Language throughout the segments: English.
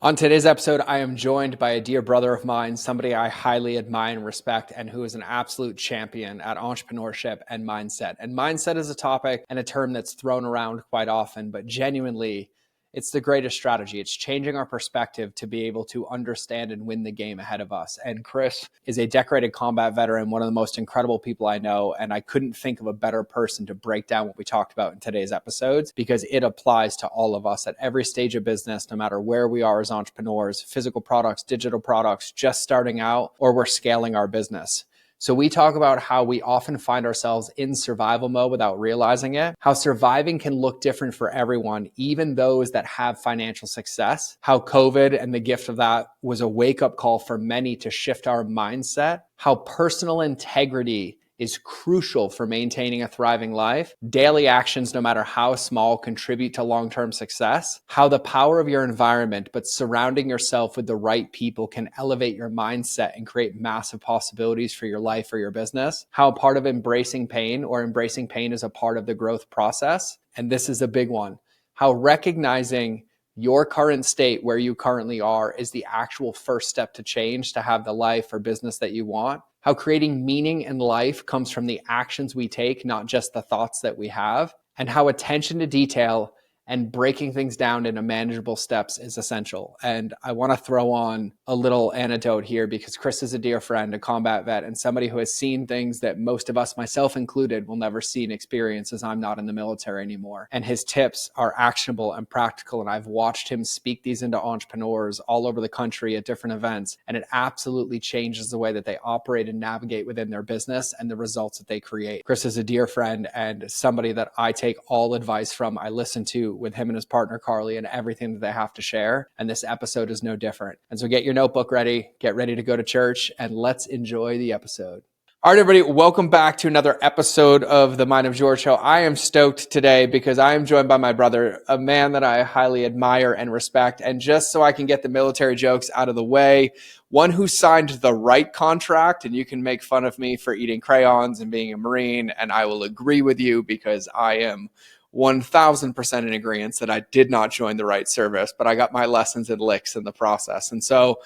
On today's episode, I am joined by a dear brother of mine, somebody I highly admire and respect, and who is an absolute champion at entrepreneurship and mindset. And mindset is a topic and a term that's thrown around quite often, but genuinely, it's the greatest strategy. It's changing our perspective to be able to understand and win the game ahead of us. And Chris is a decorated combat veteran, one of the most incredible people I know. And I couldn't think of a better person to break down what we talked about in today's episodes, because it applies to all of us at every stage of business, no matter where we are as entrepreneurs, physical products, digital products, just starting out, or we're scaling our business. So we talk about how we often find ourselves in survival mode without realizing it, how surviving can look different for everyone, even those that have financial success, how COVID and the gift of that was a wake-up call for many to shift our mindset, how personal integrity is crucial for maintaining a thriving life. Daily actions, no matter how small, contribute to long-term success. How the power of your environment, but surrounding yourself with the right people, can elevate your mindset and create massive possibilities for your life or your business. How part of embracing pain is a part of the growth process. And this is a big one. How recognizing your current state, where you currently are, is the actual first step to change, to have the life or business that you want. How creating meaning in life comes from the actions we take, not just the thoughts that we have. And how attention to detail and breaking things down into manageable steps is essential. And I want to throw on a little anecdote here, because Chris is a dear friend, a combat vet, and somebody who has seen things that most of us, myself included, will never see and experience, as I'm not in the military anymore. And his tips are actionable and practical. And I've watched him speak these into entrepreneurs all over the country at different events. And it absolutely changes the way that they operate and navigate within their business and the results that they create. Chris is a dear friend and somebody that I take all advice from. I listen to with him and his partner, Carly, and everything that they have to share. And this episode is no different. And so get your notebook ready, get ready to go to church, and let's enjoy the episode. All right, everybody, welcome back to another episode of the Mind of George Show. I am stoked today because I am joined by my brother, a man that I highly admire and respect. And just so I can get the military jokes out of the way, one who signed the right contract, and you can make fun of me for eating crayons and being a Marine, and I will agree with you because I am 1000% in agreement that I did not join the right service, but I got my lessons and licks in the process. And so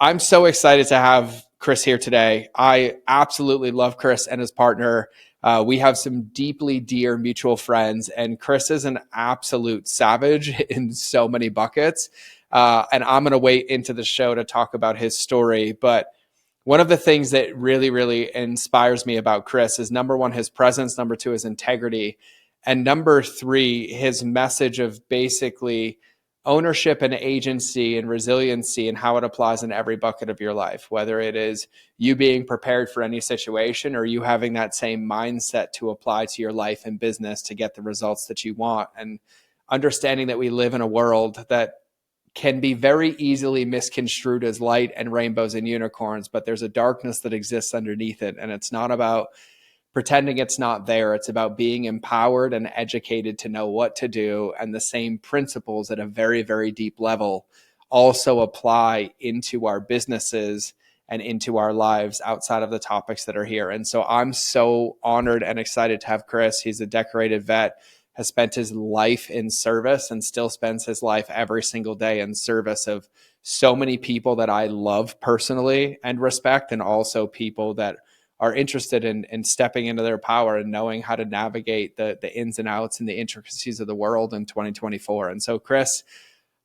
I'm so excited to have Chris here today. I absolutely love Chris and his partner. We have some deeply dear mutual friends, and Chris is an absolute savage in so many buckets. And I'm going to wait into the show to talk about his story. But one of the things that really, really inspires me about Chris is, number one, his presence, number two, his integrity, and number three, his message of basically ownership and agency and resiliency, and how it applies in every bucket of your life, whether it is you being prepared for any situation or you having that same mindset to apply to your life and business to get the results that you want. And understanding that we live in a world that can be very easily misconstrued as light and rainbows and unicorns, but there's a darkness that exists underneath it. And it's not about pretending it's not there. It's about being empowered and educated to know what to do. And the same principles at a very, very deep level also apply into our businesses and into our lives outside of the topics that are here. And so I'm so honored and excited to have Chris. He's a decorated vet, has spent his life in service and still spends his life every single day in service of so many people that I love personally and respect, and also people that are interested in stepping into their power and knowing how to navigate the ins and outs and the intricacies of the world in 2024. And so, Chris,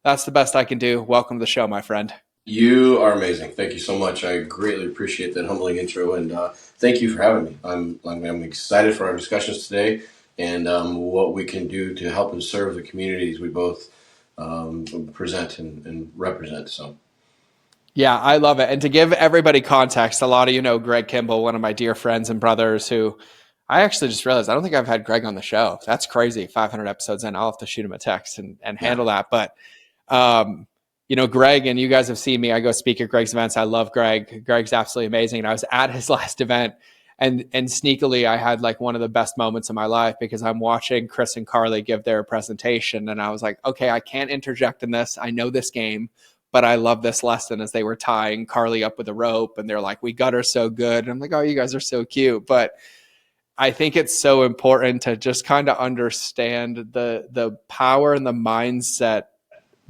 that's the best I can do. Welcome to the show, my friend. You are amazing. Thank you so much. I greatly appreciate that humbling intro, and thank you for having me. I'm excited for our discussions today, and what we can do to help and serve the communities we both present and represent. So. Yeah, I love it. And to give everybody context, a lot of you know Greg Kimball, one of my dear friends and brothers, who I actually just realized I don't think I've had Greg on the show. That's crazy. 500 episodes in. I'll have to shoot him a text and handle that. But, Greg, and you guys have seen me. I go speak at Greg's events. I love Greg. Greg's absolutely amazing. And I was at his last event, and sneakily I had like one of the best moments of my life, because I'm watching Chris and Carly give their presentation. And I was like, okay, I can't interject in this. I know this game, but I love this lesson, as they were tying Carly up with a rope and they're like, we got her so good. And I'm like, oh, you guys are so cute. But I think it's so important to just kind of understand the power and the mindset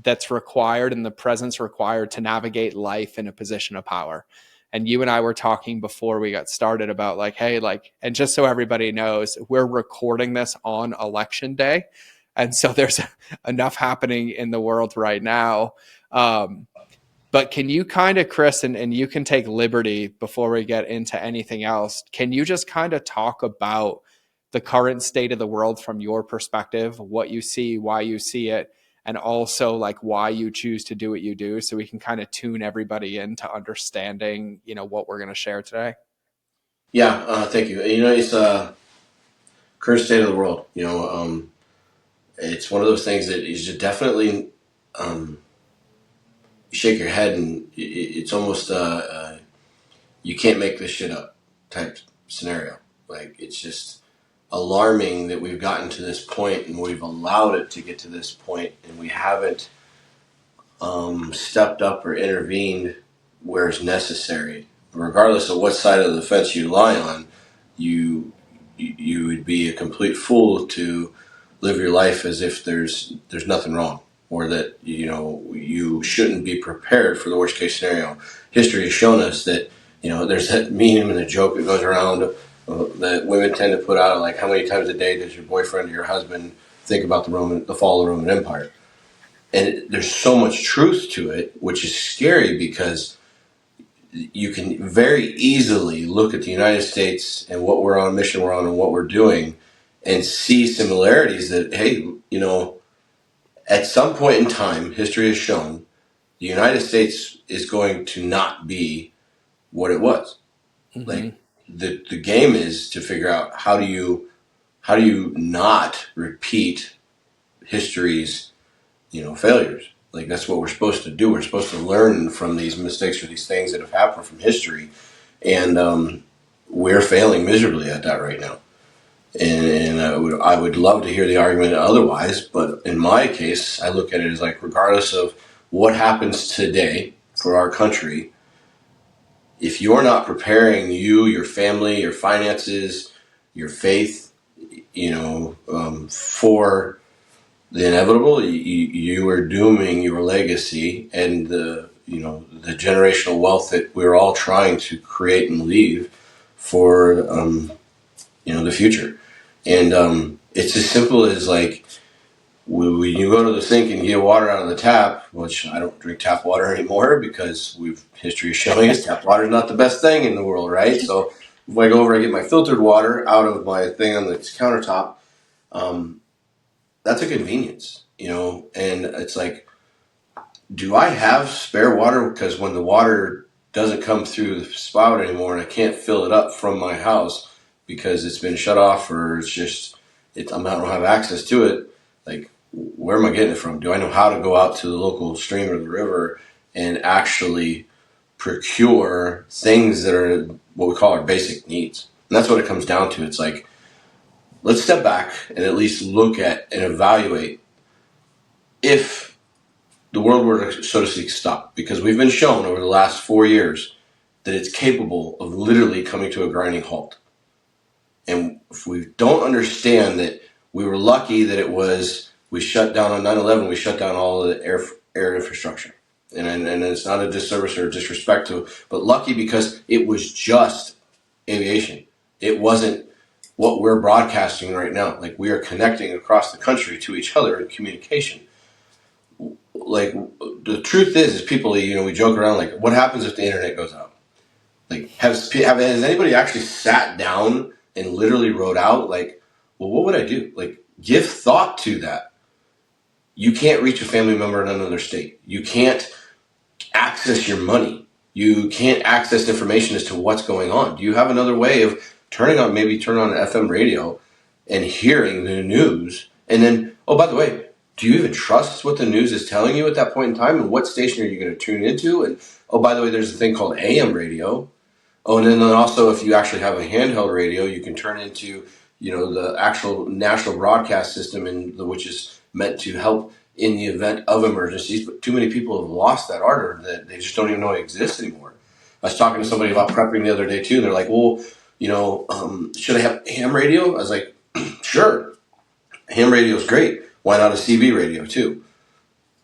that's required and the presence required to navigate life in a position of power. And you and I were talking before we got started about like, hey, like, and just so everybody knows, we're recording this on election day. And so there's enough happening in the world right now. But can you kind of, Chris, and you can take liberty before we get into anything else, can you just kind of talk about the current state of the world from your perspective, what you see, why you see it, and also like why you choose to do what you do, so we can kind of tune everybody into understanding, you know, what we're going to share today? Yeah, thank you. You know, it's current state of the world. It's one of those things that is just definitely um, you shake your head and it's almost you can't make this shit up type scenario. Like it's just alarming that we've gotten to this point and we've allowed it to get to this point and we haven't stepped up or intervened where it's necessary. Regardless of what side of the fence you lie on, you would be a complete fool to live your life as if there's nothing wrong, or that you shouldn't be prepared for the worst case scenario. History has shown us that there's that meme and the joke that goes around that women tend to put out, like, how many times a day does your boyfriend or your husband think about the fall of the Roman Empire? And there's so much truth to it, which is scary because you can very easily look at the United States and what we're on, mission we're on, and what we're doing, and see similarities that, hey, at some point in time, history has shown the United States is going to not be what it was. Mm-hmm. Like the game is to figure out how do you not repeat history's failures. Like that's what we're supposed to do. We're supposed to learn from these mistakes or these things that have happened from history, and we're failing miserably at that right now. And I would love to hear the argument otherwise, but in my case, I look at it as like, regardless of what happens today for our country, if you're not preparing your family, your finances, your faith, for the inevitable, you are dooming your legacy and the generational wealth that we're all trying to create and leave for the future. And it's as simple as, like, when you go to the sink and get water out of the tap, which I don't drink tap water anymore because history is showing us tap water is not the best thing in the world, right? So if I go over and get my filtered water out of my thing on the countertop, that's a convenience, and it's like, do I have spare water? Because when the water doesn't come through the spout anymore and I can't fill it up from my house because it's been shut off, or I don't have access to it, like, where am I getting it from? Do I know how to go out to the local stream or the river and actually procure things that are what we call our basic needs? And that's what it comes down to. It's like, let's step back and at least look at and evaluate if the world were to, so to speak, stop. Because we've been shown over the last 4 years that it's capable of literally coming to a grinding halt. And if we don't understand that we were lucky that we shut down on 9/11, we shut down all of the air infrastructure. And it's not a disservice or a disrespect to, but lucky because it was just aviation. It wasn't what we're broadcasting right now. Like, we are connecting across the country to each other in communication. Like, the truth is people, we joke around, like, what happens if the internet goes out? Like, has anybody actually sat down and literally wrote out, like, well, what would I do? Like, give thought to that. You can't reach a family member in another state. You can't access your money. You can't access information as to what's going on. Do you have another way of turn on an FM radio and hearing the news? And then, oh, by the way, do you even trust what the news is telling you at that point in time? And what station are you going to tune into? And, oh, by the way, there's a thing called AM radio. Oh, and then also, if you actually have a handheld radio, you can turn into, the actual national broadcast system, which is meant to help in the event of emergencies. But too many people have lost that ardor that they just don't even know it exists anymore. I was talking to somebody about prepping the other day too, and they're like, well, should I have ham radio? I was like, sure. Ham radio is great. Why not a CB radio too?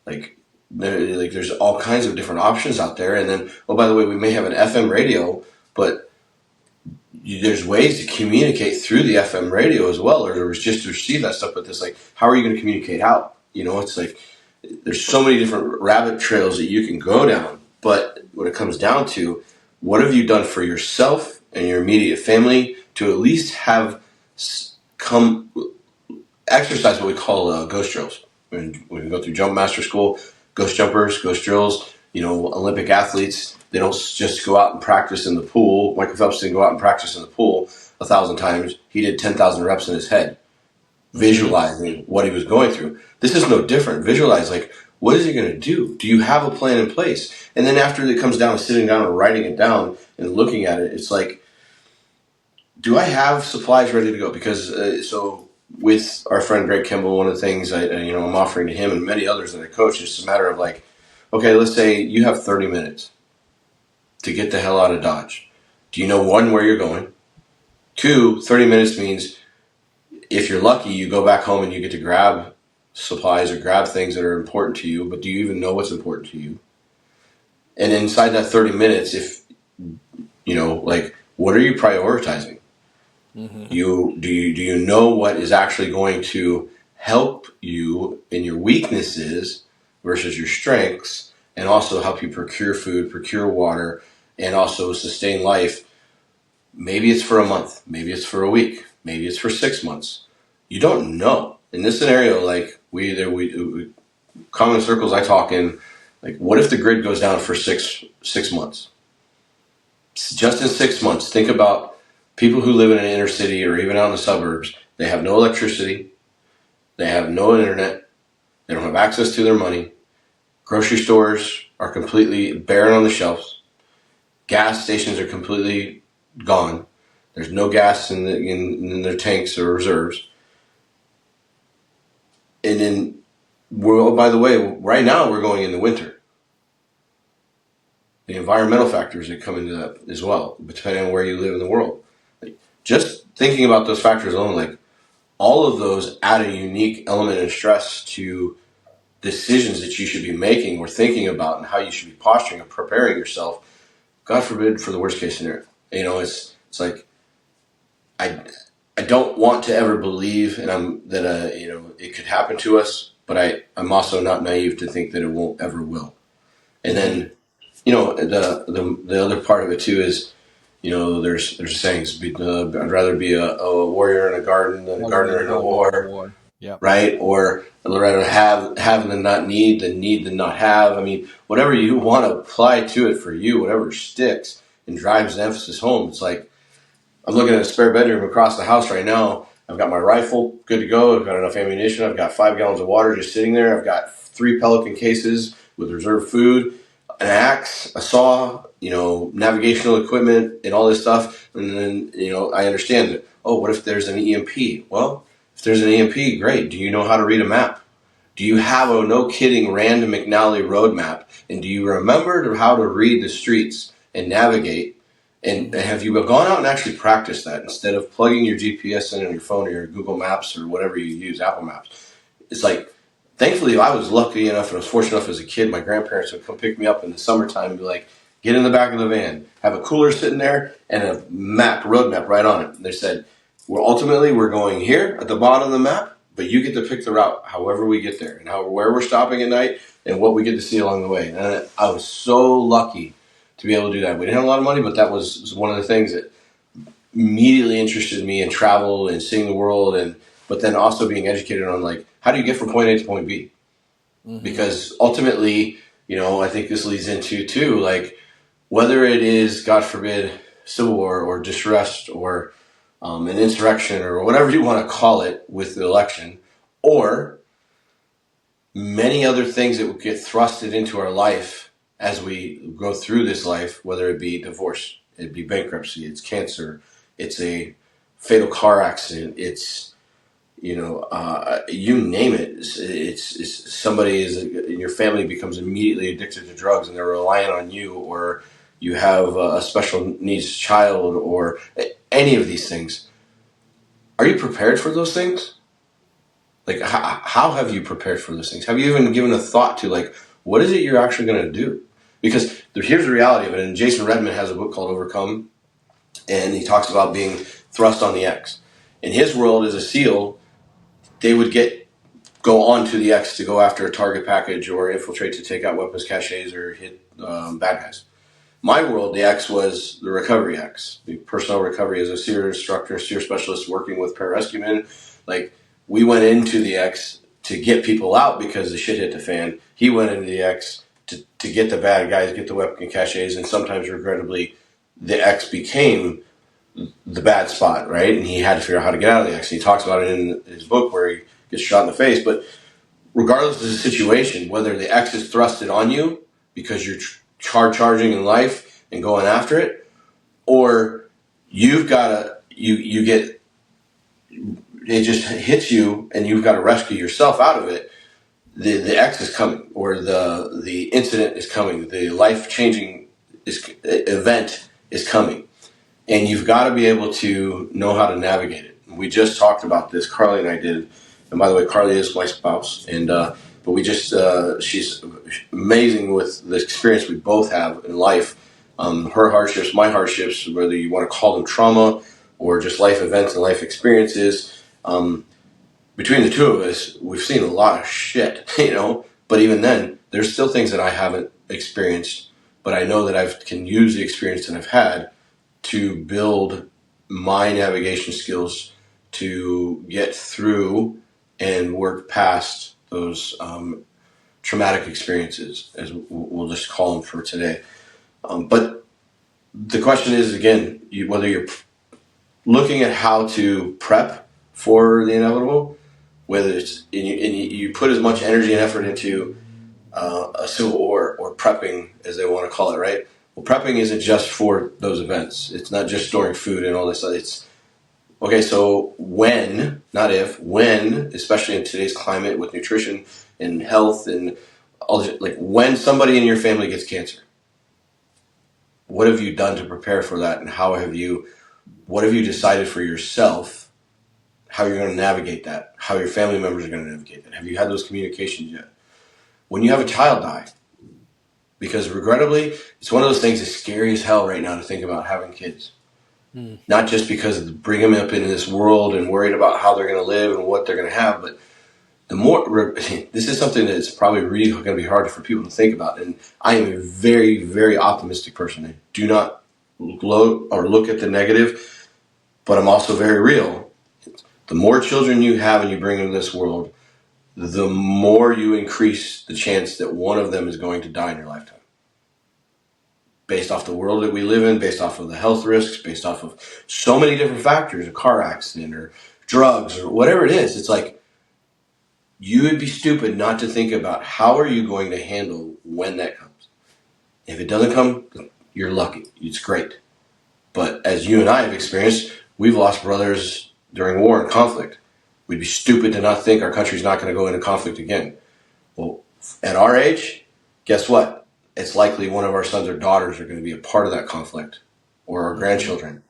Like, there's all kinds of different options out there. And then, oh, by the way, we may have an FM radio, but there's ways to communicate through the FM radio as well, or just to receive that stuff. But this, like, how are you going to communicate out? It's like there's so many different rabbit trails that you can go down. But when it comes down to, what have you done for yourself and your immediate family to at least have exercise what we call ghost drills? When we go through jump master school, ghost jumpers, ghost drills, Olympic athletes, they don't just go out and practice in the pool. Michael Phelps didn't go out and practice in the pool 1,000 times. He did 10,000 reps in his head, visualizing what he was going through. This is no different. Visualize, like, what is he going to do? Do you have a plan in place? And then after it comes down to sitting down and writing it down and looking at it, it's like, do I have supplies ready to go? Because so with our friend Greg Kimball, one of the things I'm offering to him and many others that I coach is just a matter of like, okay, let's say you have 30 minutes to get the hell out of Dodge. Do you know, one, where you're going? 2, 30 minutes means if you're lucky, you go back home and you get to grab supplies or grab things that are important to you, but do you even know what's important to you? And inside that 30 minutes, if, what are you prioritizing? Mm-hmm. Do you know what is actually going to help you in your weaknesses versus your strengths, and also help you procure food, procure water, and also sustain life? Maybe it's for a month, maybe it's for a week, maybe it's for 6 months. You don't know. In this scenario, like we common circles I talk in, like, what if the grid goes down for six months? Just in 6 months, think about people who live in an inner city or even out in the suburbs. They have no electricity, they have no internet, they don't have access to their money. Grocery stores are completely barren on the shelves. Gas stations are completely gone. There's no gas in their tanks or reserves. And then, by the way, right now we're going into winter. The environmental factors that come into that as well, depending on where you live in the world. Like, just thinking about those factors alone, like, all of those add a unique element of stress to decisions that you should be making or thinking about, and how you should be posturing and preparing yourself, God forbid, for the worst case scenario. It's like, I don't want to ever believe that it could happen to us, but I'm also not naive to think that it won't ever will. And then, the other part of it too is, there's sayings. I'd rather be a warrior in a garden than a gardener in a war. Yep. Right? Or I'd rather have than not need than not have. I mean, whatever you want to apply to it for you, whatever sticks and drives the emphasis home. It's like, I'm looking at a spare bedroom across the house right now. I've got my rifle good to go. I've got enough ammunition. I've got 5 gallons of water just sitting there. I've got 3 Pelican cases with reserved food, an axe, a saw, navigational equipment, and all this stuff. And then, I understand that, what if there's an EMP? Well, if there's an EMP, great. Do you know how to read a map? Do you have a no-kidding Rand McNally road map? And do you remember how to read the streets and navigate? And have you gone out and actually practiced that instead of plugging your GPS in on your phone or your Google Maps or whatever you use, Apple Maps? It's like, thankfully, I was lucky enough and I was fortunate enough as a kid, my grandparents would come pick me up in the summertime and be like, get in the back of the van, have a cooler sitting there and a road map right on it. And they said, we're going here at the bottom of the map, but you get to pick the route however we get there and where we're stopping at night and what we get to see along the way. And I was so lucky to be able to do that. We didn't have a lot of money, but that was one of the things that immediately interested me in travel and seeing the world, but then also being educated on, like, how do you get from point A to point B? Mm-hmm. Because ultimately, I think this leads into too, like, whether it is, God forbid, civil war or distress or an insurrection or whatever you want to call it with the election, or many other things that would get thrusted into our life as we go through this life, whether it be divorce, it'd be bankruptcy, it's cancer, it's a fatal car accident, it's, you name it. It's somebody in your family becomes immediately addicted to drugs and they're relying on you, or you have a special needs child, or any of these things. Are you prepared for those things? Like, how have you prepared for those things? Have you even given a thought to, like, what is it you're actually going to do? Because here's the reality of it. And Jason Redman has a book called Overcome, and he talks about being thrust on the X. In his world, as a SEAL, they would go on to the X to go after a target package or infiltrate to take out weapons caches or hit bad guys. My world, the X was the recovery X, the personnel recovery as a SEER instructor, SEER specialist working with pararescuemen. Like, we went into the X to get people out because the shit hit the fan. He went into the X to get the bad guys, get the weapon caches, and sometimes, regrettably, the X became the bad spot, right? And he had to figure out how to get out of the X. And he talks about it in his book where he gets shot in the face. But regardless of the situation, whether the X is thrusted on you because you're charging in life and going after it, or you've got to, you get, it just hits you and you've got to rescue yourself out of it, the X is coming, or the incident is coming, the life-changing event is coming. And you've got to be able to know how to navigate it. We just talked about this, Carly and I did. And by the way, Carly is my spouse, and but we just she's amazing with the experience we both have in life. Her hardships, my hardships, whether you want to call them trauma or just life events and life experiences. Between the two of us, we've seen a lot of shit, you know. But even then, there's still things that I haven't experienced, but I know that I can use the experience that I've had to build my navigation skills to get through and work past those traumatic experiences, as we'll just call them for today. But the question is, again, whether you're looking at how to prep for the inevitable, whether it's and you put as much energy and effort into a civil war or prepping, as they want to call it, right? Well, prepping isn't just for those events. It's not just storing food and all this stuff. It's okay, so when, not if, when, especially in today's climate with nutrition and health and all this, like when somebody in your family gets cancer, what have you done to prepare for that, and what have you decided for yourself, how you're going to navigate that, how your family members are going to navigate that? Have you had those communications yet? When you have a child die, because regrettably, it's one of those things that's scary as hell right now to think about having kids. Not just because of bringing them up into this world and worried about how they're going to live and what they're going to have, but the more, this is something that's probably really going to be hard for people to think about. And I am a very, very optimistic person. I do not look at the negative, but I'm also very real. The more children you have and you bring into this world, the more you increase the chance that one of them is going to die in your lifetime. Based off the world that we live in, based off of the health risks, based off of so many different factors, a car accident or drugs or whatever it is. It's like, you would be stupid not to think about how are you going to handle when that comes. If it doesn't come, you're lucky. It's great. But as you and I have experienced, we've lost brothers during war and conflict. We'd be stupid to not think our country's not going to go into conflict again. Well, at our age, guess what? It's likely one of our sons or daughters are going to be a part of that conflict, or our grandchildren.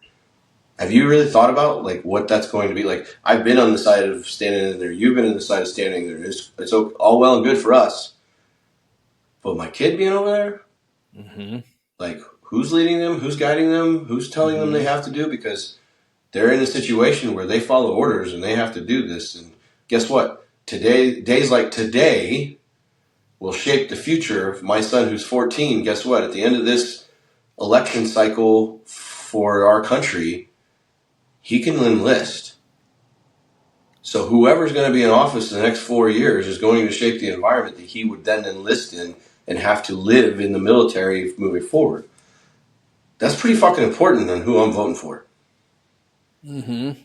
Have you really thought about like what that's going to be like? I've been on the side of standing in there. You've been on the side of standing there. It's all well and good for us, but my kid being over there, like who's leading them? Who's guiding them? Who's telling them they have to do? Because they're in a situation where they follow orders and they have to do this. And guess what? Days like today will shape the future of my son who's 14. Guess what? At the end of this election cycle for our country, he can enlist. So whoever's going to be in office in the next 4 years is going to shape the environment that he would then enlist in and have to live in the military moving forward. That's pretty fucking important on who I'm voting for. I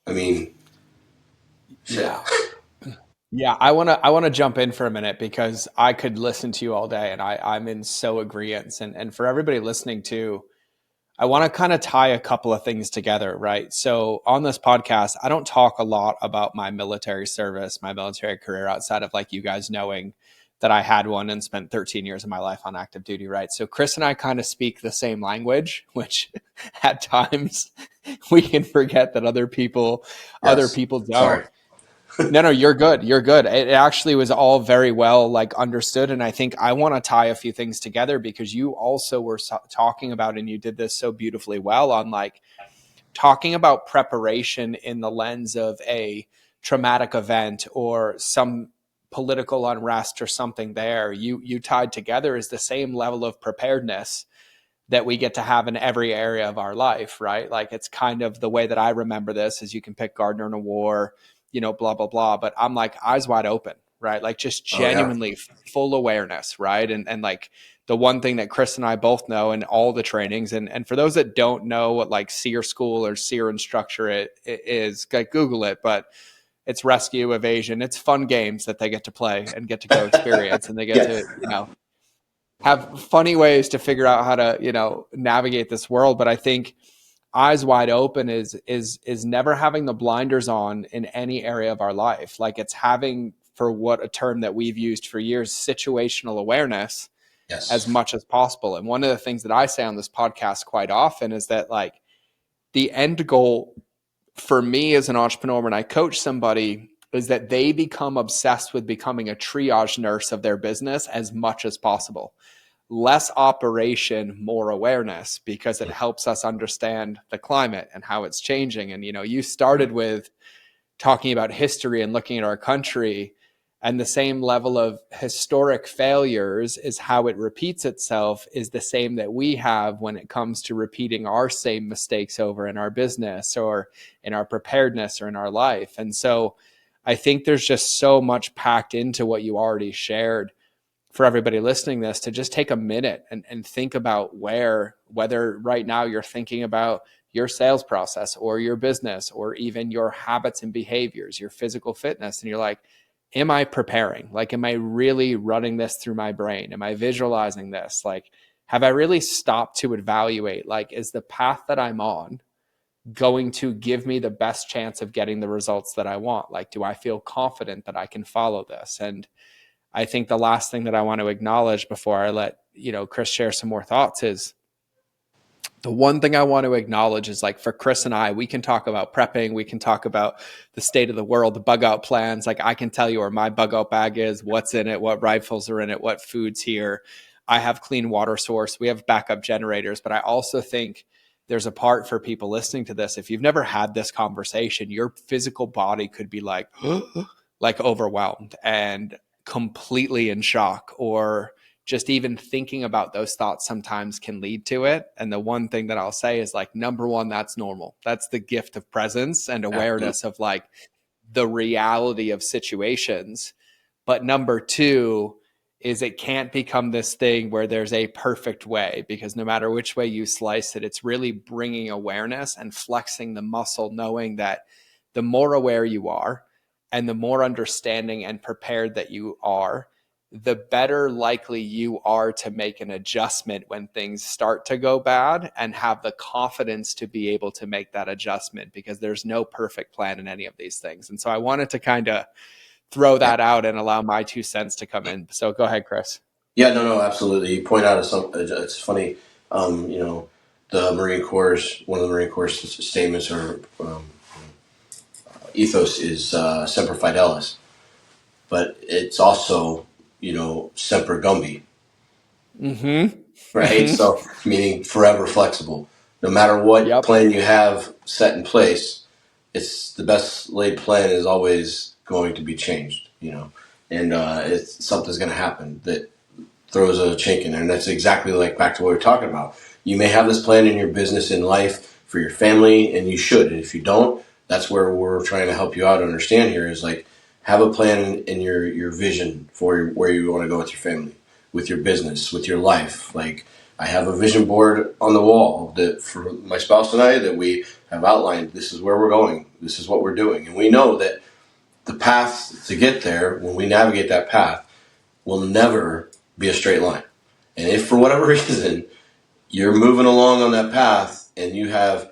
mean, shit. Yeah, I wanna jump in for a minute because I could listen to you all day, and I'm in so agreement. And for everybody listening too, I want to kind of tie a couple of things together, right? So on this podcast, I don't talk a lot about my military service, my military career, outside of like you guys knowing that I had one and spent 13 years of my life on active duty, right? So Chris and I kind of speak the same language, which at times we can forget that other people don't. Sorry. No, you're good. You're good. It actually was all very well like understood. And I think I want to tie a few things together because you also were talking about, and you did this so beautifully well on like talking about preparation in the lens of a traumatic event or some political unrest or something there. You tied together is the same level of preparedness that we get to have in every area of our life, right? Like it's kind of the way that I remember this is you can pick Gardner in a war, blah, blah, blah. But I'm like eyes wide open, right? Like just Oh yeah. genuinely full awareness, right? And like the one thing that Chris and I both know in all the trainings, and for those that don't know what like SEER school or SEER instructor it is, like Google it, but it's rescue, evasion. It's fun games that they get to play and get to go experience, and they get Yeah. to, have funny ways to figure out how to, navigate this world. But I think eyes wide open is never having the blinders on in any area of our life. Like it's having, for what a term that we've used for years, situational awareness as Yes. much as possible. And one of the things that I say on this podcast quite often is that like the end goal for me as an entrepreneur when I coach somebody is that they become obsessed with becoming a triage nurse of their business as much as possible. Less operation, more awareness, because it helps us understand the climate and how it's changing. And, you started with talking about history and looking at our country, and the same level of historic failures is how it repeats itself is the same that we have when it comes to repeating our same mistakes over in our business or in our preparedness or in our life. And so I think there's just so much packed into what you already shared for everybody listening to this to just take a minute and think about whether right now you're thinking about your sales process or your business or even your habits and behaviors, your physical fitness. And you're like, am I preparing? Like, am I really running this through my brain? Am I visualizing this? Like, have I really stopped to evaluate, like, is the path that I'm on going to give me the best chance of getting the results that I want? Like, do I feel confident that I can follow this? And I think the last thing that I want to acknowledge before I let, Chris share some more thoughts is the one thing I want to acknowledge is like for Chris and I, we can talk about prepping. We can talk about the state of the world, the bug out plans. Like I can tell you where my bug out bag is, what's in it, what rifles are in it, what food's here. I have clean water source. We have backup generators, but I also think there's a part for people listening to this. If you've never had this conversation, your physical body could be like, like overwhelmed and completely in shock, or just even thinking about those thoughts sometimes can lead to it. And the one thing that I'll say is like, number one, that's normal. That's the gift of presence and Absolutely. awareness of like the reality of situations. But number two is it can't become this thing where there's a perfect way, because no matter which way you slice it, it's really bringing awareness and flexing the muscle, knowing that the more aware you are and the more understanding and prepared that you are, the better likely you are to make an adjustment when things start to go bad and have the confidence to be able to make that adjustment, because there's no perfect plan in any of these things. And so I wanted to kind of throw Yeah. that out and allow my 2 cents to come in. So go ahead, Chris. Yeah. No. No. Absolutely. You point out some. It's funny. You know, the Marine Corps. One of the Marine Corps statements or ethos is semper fidelis, but it's also semper gumby, Mm-hmm. right? Mm-hmm. So meaning forever flexible. No matter what Yep. plan you have set in place, it's the best laid plan is always going to be changed. And it's something's going to happen that throws a chink in there. And that's exactly like back to what we were talking about. You may have this plan in your business, in life, for your family, and you should. And if you don't, that's where we're trying to help you out understand here is like have a plan in your vision for where you want to go with your family, with your business, with your life. Like I have a vision board on the wall that for my spouse and I that we have outlined. This is where we're going. This is what we're doing. And we know that the path to get there, when we navigate that path, will never be a straight line. And if for whatever reason you're moving along on that path and you have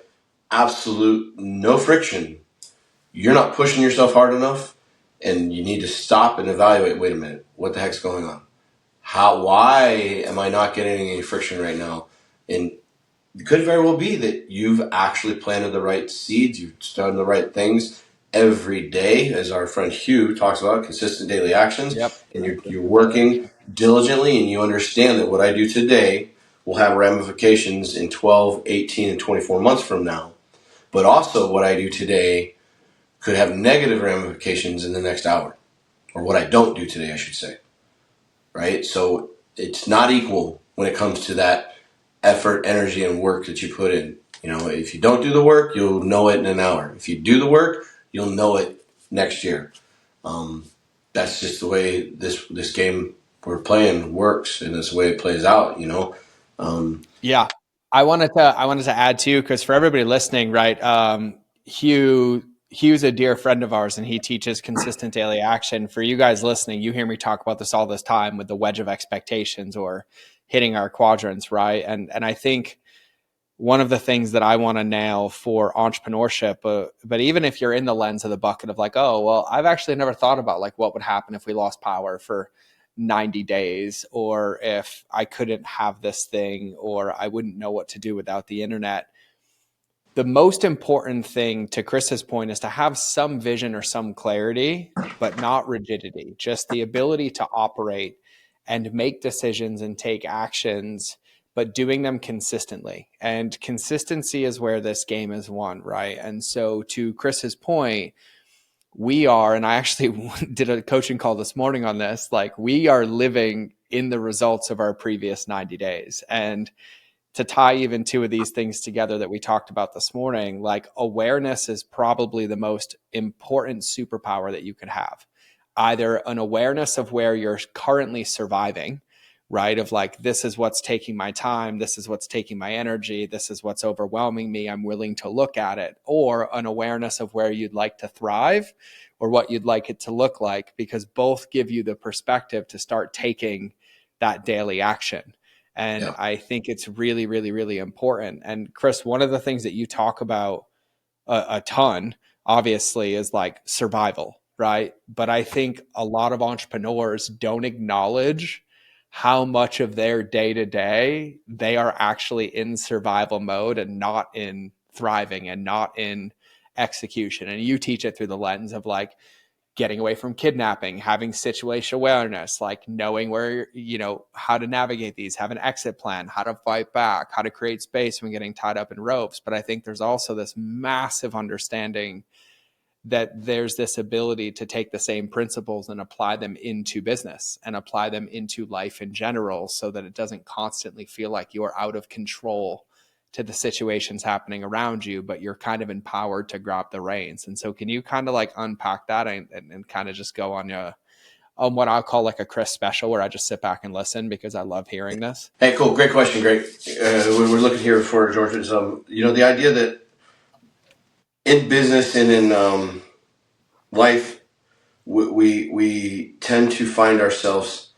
absolute no friction, you're not pushing yourself hard enough and you need to stop and evaluate, wait a minute, what the heck's going on? Why am I not getting any friction right now? And it could very well be that you've actually planted the right seeds, you've done the right things, every day, as our friend Hugh talks about, consistent daily actions, Yep. and you're Consistent daily working action. diligently, and you understand that what I do today will have ramifications in 12, 18, and 24 months from now. But also what I do today could have negative ramifications in the next hour, or what I don't do today, I should say. Right? So it's not equal when it comes to that effort, energy, and work that you put in. If you don't do the work, you'll know it in an hour. If you do the work, you'll know it next year. That's just the way this game we're playing works, and that's the way it plays out. Yeah. I wanted to add too, because for everybody listening, right, Hugh's a dear friend of ours, and he teaches consistent daily action. For you guys listening, you hear me talk about this all this time with the wedge of expectations or hitting our quadrants, right? And I think one of the things that I want to nail for entrepreneurship, but even if you're in the lens of the bucket of like, oh, well, I've actually never thought about like what would happen if we lost power for 90 days, or if I couldn't have this thing, or I wouldn't know what to do without the internet. The most important thing, to Chris's point, is to have some vision or some clarity, but not rigidity, just the ability to operate and make decisions and take actions, but doing them consistently. And consistency is where this game is won, right? And so, to Chris's point, we are, and I actually did a coaching call this morning on this, like we are living in the results of our previous 90 days. And to tie even two of these things together that we talked about this morning, like awareness is probably the most important superpower that you could have. Either an awareness of where you're currently surviving, right? Of like, this is what's taking my time. This is what's taking my energy. This is what's overwhelming me. I'm willing to look at it. Or an awareness of where you'd like to thrive or what you'd like it to look like, because both give you the perspective to start taking that daily action. And Yeah. I think it's really, really, really important. And Chris, one of the things that you talk about a ton, obviously, is like survival, right? But I think a lot of entrepreneurs don't acknowledge how much of their day to day they are actually in survival mode and not in thriving and not in execution. And you teach it through the lens of like, getting away from kidnapping, having situational awareness, like knowing where, how to navigate these, have an exit plan, how to fight back, how to create space when getting tied up in ropes. But I think there's also this massive understanding that there's this ability to take the same principles and apply them into business and apply them into life in general, so that it doesn't constantly feel like you're out of control to the situations happening around you, but you're kind of empowered to grab the reins. And so can you kind of like unpack that and kind of just go on what I'll call like a Chris special, where I just sit back and listen because I love hearing this? Hey, cool. Great question. Great. We're looking here for George. Is the idea that in business and in life, we tend to find ourselves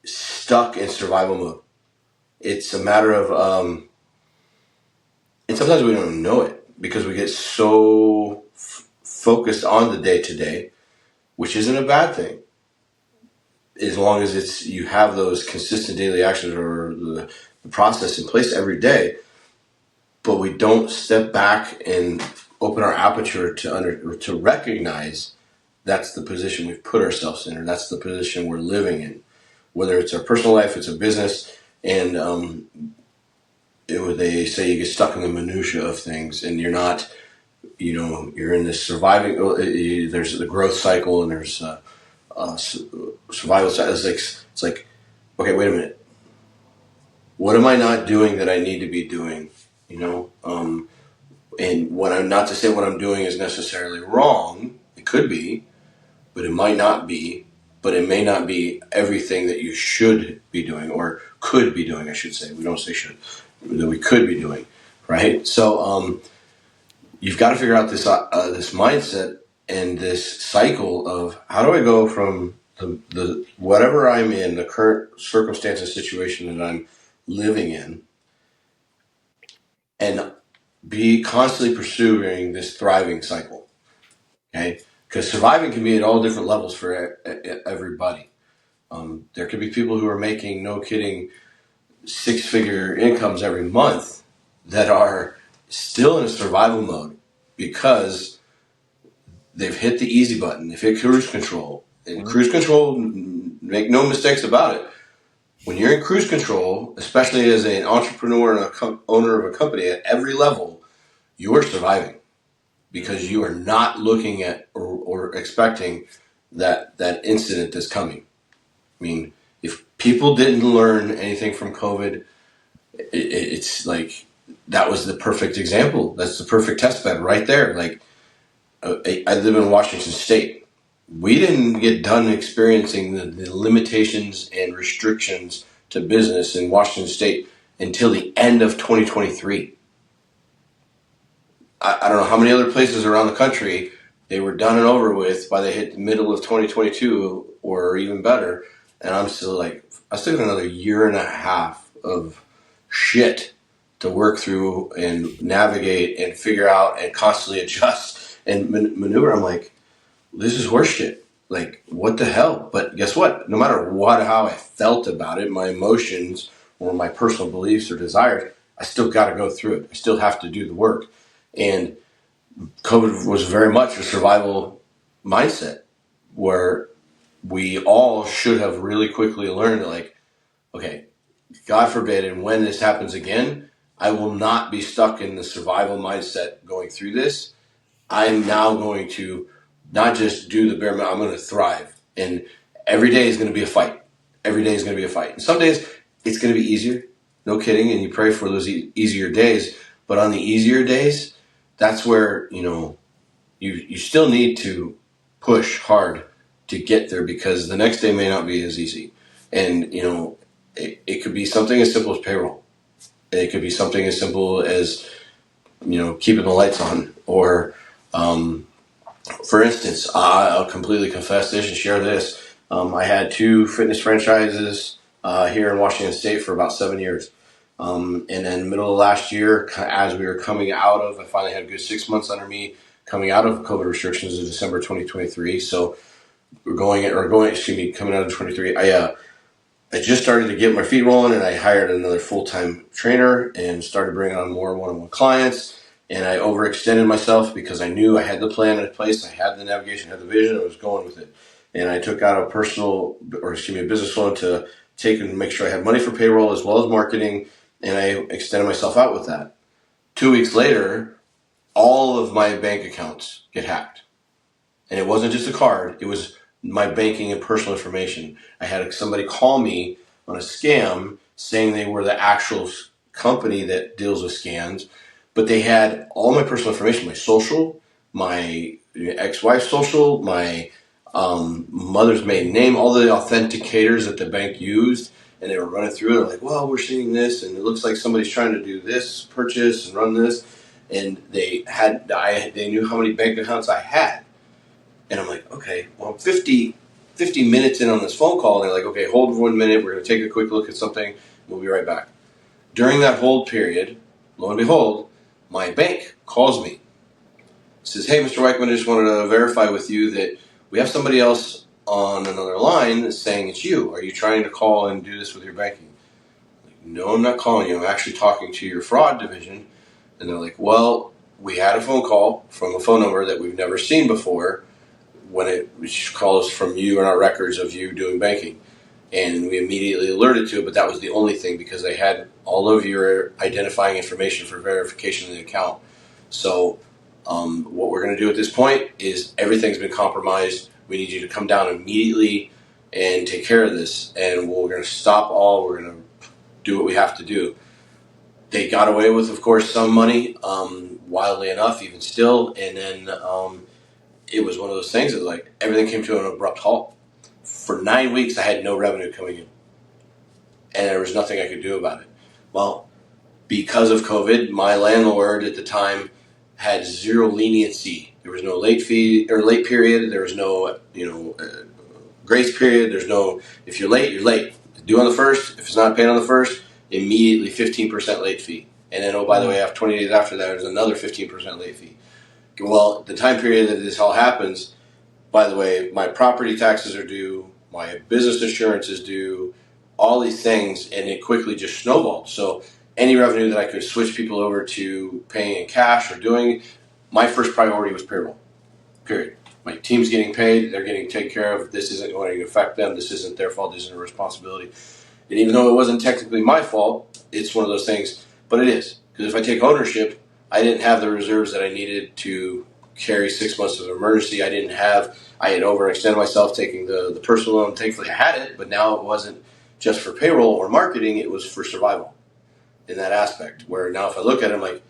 stuck in survival mode. It's a matter of, and sometimes we don't know it because we get so focused on the day to day, which isn't a bad thing, as long as you have those consistent daily actions or the process in place every day. But we don't step back and open our aperture to recognize that's the position we've put ourselves in, or that's the position we're living in. Whether it's our personal life, it's a business, and they say you get stuck in the minutia of things, and you're not. You're in this surviving. There's the growth cycle, and there's survival cycle. It's like, okay, wait a minute. What am I not doing that I need to be doing? And what I'm not to say what I'm doing is necessarily wrong. It could be, but it might not be. But it may not be everything that you should be doing, or could be doing, I should say. We don't say should, that we could be doing, right? So you've got to figure out this mindset and this cycle of how do I go from the whatever I'm in, the current circumstance and situation that I'm living in, and be constantly pursuing this thriving cycle. Okay, because surviving can be at all different levels for everybody. There could be people who are making, no kidding, six-figure incomes every month that are still in a survival mode because they've hit the easy button. They've hit cruise control. And cruise control, make no mistakes about it. When you're in cruise control, especially as an entrepreneur and owner of a company at every level, you are surviving because you are not looking at or expecting that incident that's coming. I mean, if people didn't learn anything from COVID, it's like that was the perfect example. That's the perfect test bed right there. Like, I live in Washington State. We didn't get done experiencing the limitations and restrictions to business in Washington State until the end of 2023. I don't know how many other places around the country they were done and over with by the hit the middle of 2022 or even better. And I'm still like, I still got another year and a half of shit to work through and navigate and figure out and constantly adjust and maneuver. I'm like, this is horseshit. Like, what the hell? But guess what? No matter how I felt about it, my emotions or my personal beliefs or desires, I still got to go through it. I still have to do the work. And COVID was very much a survival mindset where we all should have really quickly learned that, like, okay, God forbid, and when this happens again, I will not be stuck in the survival mindset going through this. I'm now going to not just do the bare minimum, I'm going to thrive. And every day is going to be a fight. Every day is going to be a fight. And some days it's going to be easier, no kidding, and you pray for those easier days. But on the easier days, that's where, you still need to push hard to get there because the next day may not be as easy. And, it could be something as simple as payroll. It could be something as simple as, keeping the lights on. Or, for instance, I'll completely confess this and share this. I had 2 fitness franchises here in Washington State for about 7 years. And then middle of last year, as we were coming out of, I finally had a good 6 months under me coming out of COVID restrictions in December 2023. So coming out of 23, I just started to get my feet rolling, and I hired another full-time trainer and started bringing on more one-on-one clients. And I overextended myself because I knew I had the plan in place, I had the navigation, I had the vision, I was going with it. And I took out a business loan to take and make sure I had money for payroll as well as marketing, and I extended myself out with that. 2 weeks later, all of my bank accounts get hacked. And it wasn't just a card, it was my banking and personal information. I had somebody call me on a scam saying they were the actual company that deals with scams, but they had all my personal information, my social, my ex-wife's social, my mother's maiden name, all the authenticators that the bank used, and they were running through it. They're like, well, we're seeing this, and it looks like somebody's trying to do this purchase and run this, and they knew how many bank accounts I had. And I'm like, okay, well, I'm 50 minutes in on this phone call, and they're like, okay, hold for 1 minute. We're going to take a quick look at something. We'll be right back. During that hold period, lo and behold, my bank calls me. Says, hey, Mr. Weichman, I just wanted to verify with you that we have somebody else on another line saying it's you. Are you trying to call and do this with your banking? I'm like, no, I'm not calling you. I'm actually talking to your fraud division. And they're like, well, we had a phone call from a phone number that we've never seen before when it calls from you and our records of you doing banking. And we immediately alerted to it, but that was the only thing because they had all of your identifying information for verification of the account. So what we're going to do at this point is everything's been compromised. We need you to come down immediately and take care of this. And we're going to stop all. We're going to do what we have to do. They got away with, of course, some money, wildly enough, even still. And then it was one of those things that, like, everything came to an abrupt halt. For 9 weeks, I had no revenue coming in. And there was nothing I could do about it. Well, because of COVID, my landlord at the time had zero leniency. There was no late fee or late period. There was no, grace period. There's no, if you're late, you're late. Due on the first. If it's not paid on the first, immediately 15% late fee. And then, oh, by the way, after 20 days after that, there's another 15% late fee. Well, the time period that this all happens, by the way, my property taxes are due, my business insurance is due, all these things, and it quickly just snowballed. So any revenue that I could switch people over to paying in cash or doing, my first priority was payroll, period. My team's getting paid. They're getting taken care of. This isn't going to affect them. This isn't their fault. This isn't a responsibility. And even though it wasn't technically my fault, it's one of those things. But it is. Because if I take ownership, I didn't have the reserves that I needed to carry 6 months of emergency. I had overextended myself taking the personal loan. Thankfully, I had it. But now it wasn't just for payroll or marketing. It was for survival in that aspect. Where now if I look at it, I'm like,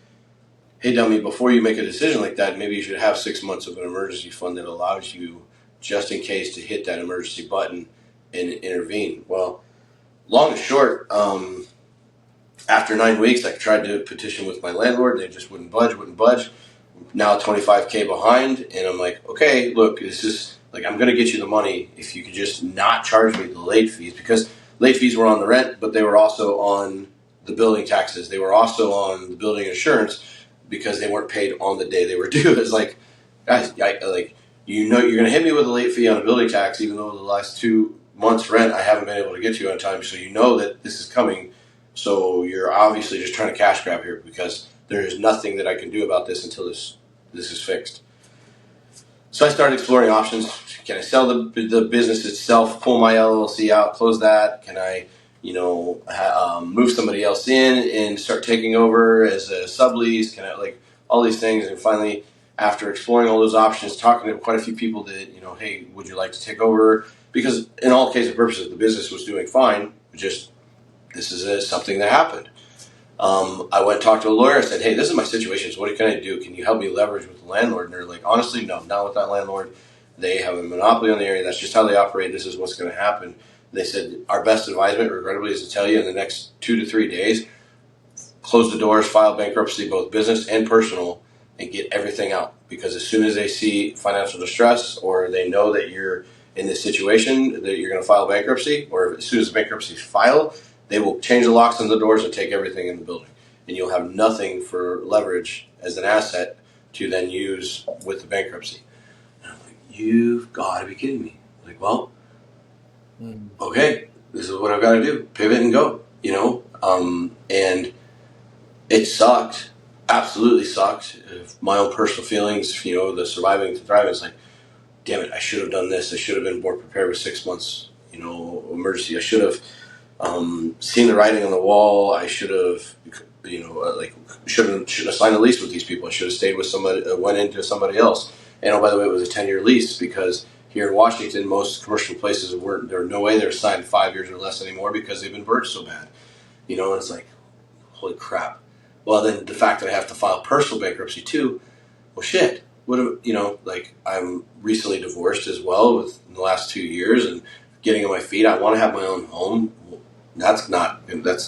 hey, dummy, before you make a decision like that, maybe you should have 6 months of an emergency fund that allows you, just in case, to hit that emergency button and intervene. Well, long and short, after 9 weeks, I tried to petition with my landlord. They just wouldn't budge. Now $25K behind, and I'm like, okay, look, this is like, I'm going to get you the money if you could just not charge me the late fees, because late fees were on the rent, but they were also on the building taxes. They were also on the building insurance because they weren't paid on the day they were due. It's like, guys, you're going to hit me with a late fee on a building tax, even though the last 2 months' rent I haven't been able to get to on time. So you know that this is coming. So you're obviously just trying to cash grab here, because there is nothing that I can do about this until this is fixed. So I started exploring options. Can I sell the business itself, pull my LLC out, close that? Can I, move somebody else in and start taking over as a sublease? Can I, all these things? And finally, after exploring all those options, talking to quite a few people that, hey, would you like to take over? Because in all cases and purposes, the business was doing fine. Just this is something that happened. I went and talked to a lawyer. I said, hey, this is my situation. So what can I do? Can you help me leverage with the landlord? And they're like, honestly, no, not with that landlord. They have a monopoly on the area. That's just how they operate. This is what's going to happen. They said, our best advisement, regrettably, is to tell you in the next 2 to 3 days, close the doors, file bankruptcy, both business and personal, and get everything out. Because as soon as they see financial distress, or they know that you're in this situation, that you're going to file bankruptcy, or as soon as the bankruptcy is filed, they will change the locks on the doors and take everything in the building. And you'll have nothing for leverage as an asset to then use with the bankruptcy. And I'm like, you've got to be kidding me. I'm like, well, okay, this is what I've got to do. Pivot and go, and it sucked. Absolutely sucked. My own personal feelings, the surviving to thriving, is like, damn it, I should have done this. I should have been more prepared with 6 months, emergency. I should have seen the writing on the wall. I should have, shouldn't have signed a lease with these people. I should have stayed with somebody, went into somebody else. And oh, by the way, it was a 10-year lease, because here in Washington, most commercial places weren't. There's no way they're signed 5 years or less anymore, because they've been burnt so bad. And it's like, holy crap. Well, then the fact that I have to file personal bankruptcy too. Well, shit. I'm recently divorced as well in the last 2 years, and getting on my feet. I want to have my own home. That's going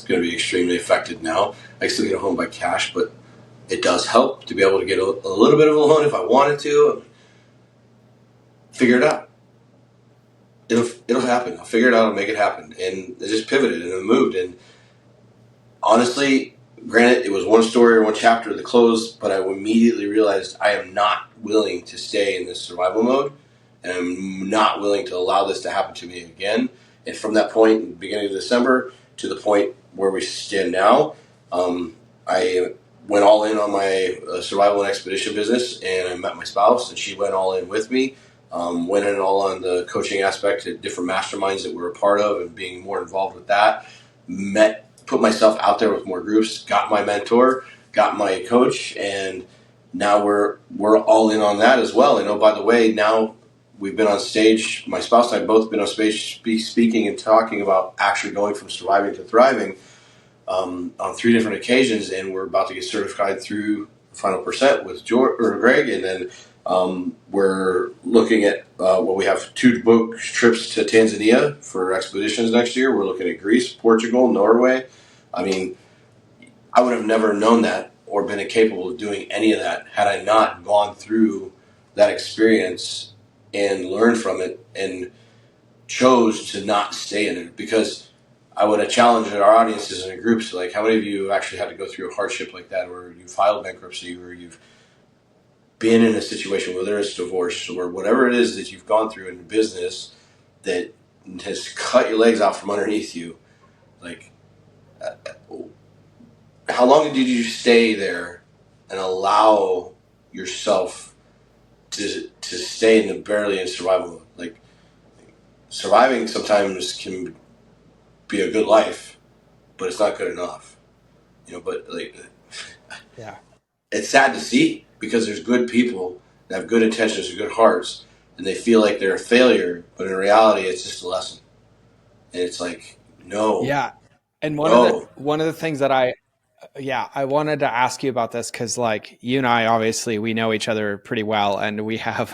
to be extremely affected now. I still get a home by cash, but it does help to be able to get a little bit of a loan if I wanted to. Figure it out. It'll happen. I'll figure it out and make it happen. And I just pivoted and I moved. And honestly, granted, it was one story or one chapter of the close, but I immediately realized I am not willing to stay in this survival mode, and I'm not willing to allow this to happen to me again. And from that point, in the beginning of December, to the point where we stand now, I went all in on my survival and expedition business, and I met my spouse, and she went all in with me. Went in all on the coaching aspect at different masterminds that we're a part of, and being more involved with that. Put myself out there with more groups, got my mentor, got my coach, and now we're all in on that as well. And oh, by the way, now we've been on stage, my spouse and I both been on stage speaking and talking about actually going from surviving to thriving on 3 different occasions, and we're about to get certified through Final Percent with Greg, and then we're looking at we have 2 book trips to Tanzania for expeditions next year. We're looking at Greece, Portugal, Norway. I mean, I would have never known that or been capable of doing any of that had I not gone through that experience and learned from it and chose to not stay in it. Because I would have challenged our audiences in a group to, like, how many of you actually had to go through a hardship like that, or you filed bankruptcy, or you've been in a situation, whether it's divorce or whatever it is that you've gone through in business that has cut your legs out from underneath you. Like, how long did you stay there and allow yourself to to stay in the barely in survival mode. Like surviving sometimes can be a good life, but it's not good enough. But like Yeah. it's sad to see because there's good people that have good intentions and good hearts, and they feel like they're a failure, but in reality, it's just a lesson. And it's like, no, Yeah. And no, one of the things that I wanted to ask you about this because, like, you and I, obviously, we know each other pretty well, and we have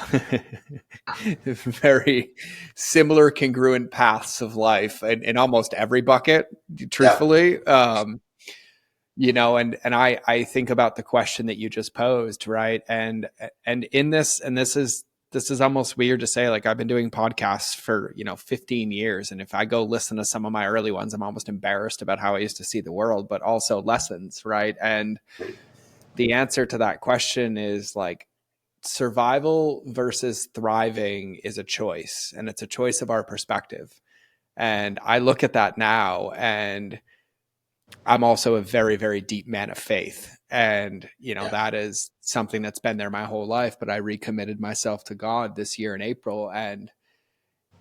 very similar, congruent paths of life in almost every bucket, yeah, truthfully. And I think about the question that you just posed, right? And in this, and this is almost weird to say, like, I've been doing podcasts for 15 years, and if I go listen to some of my early ones, I'm almost embarrassed about how I used to see the world, but also lessons, right? And the answer to that question is like, survival versus thriving is a choice, and it's a choice of our perspective. And I look at that now, and I'm also a very, very deep man of faith. And, yeah, that is something that's been there my whole life. But I recommitted myself to God this year in April. And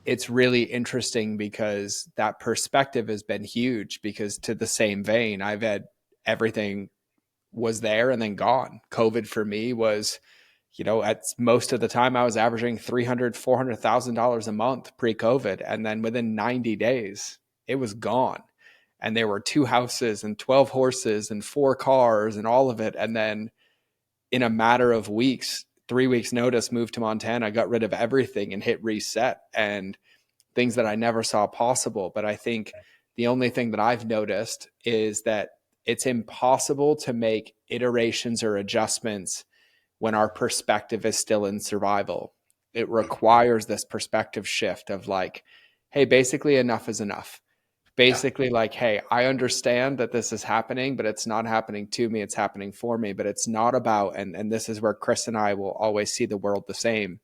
it's really interesting because that perspective has been huge. Because, to the same vein, I've had everything was there and then gone. COVID for me was, at most of the time I was averaging $300,000, $400,000 a month pre-COVID. And then within 90 days, it was gone. And there were 2 houses and 12 horses and 4 cars and all of it. And then in a matter of weeks, 3 weeks notice, moved to Montana, got rid of everything and hit reset, and things that I never saw possible. But I think the only thing that I've noticed is that it's impossible to make iterations or adjustments when our perspective is still in survival. It requires this perspective shift of like, hey, basically enough is enough. yeah, Basically, like, hey, I understand that this is happening, but it's not happening to me, it's happening for me. But it's not about, and this is where Chris and I will always see the world the same.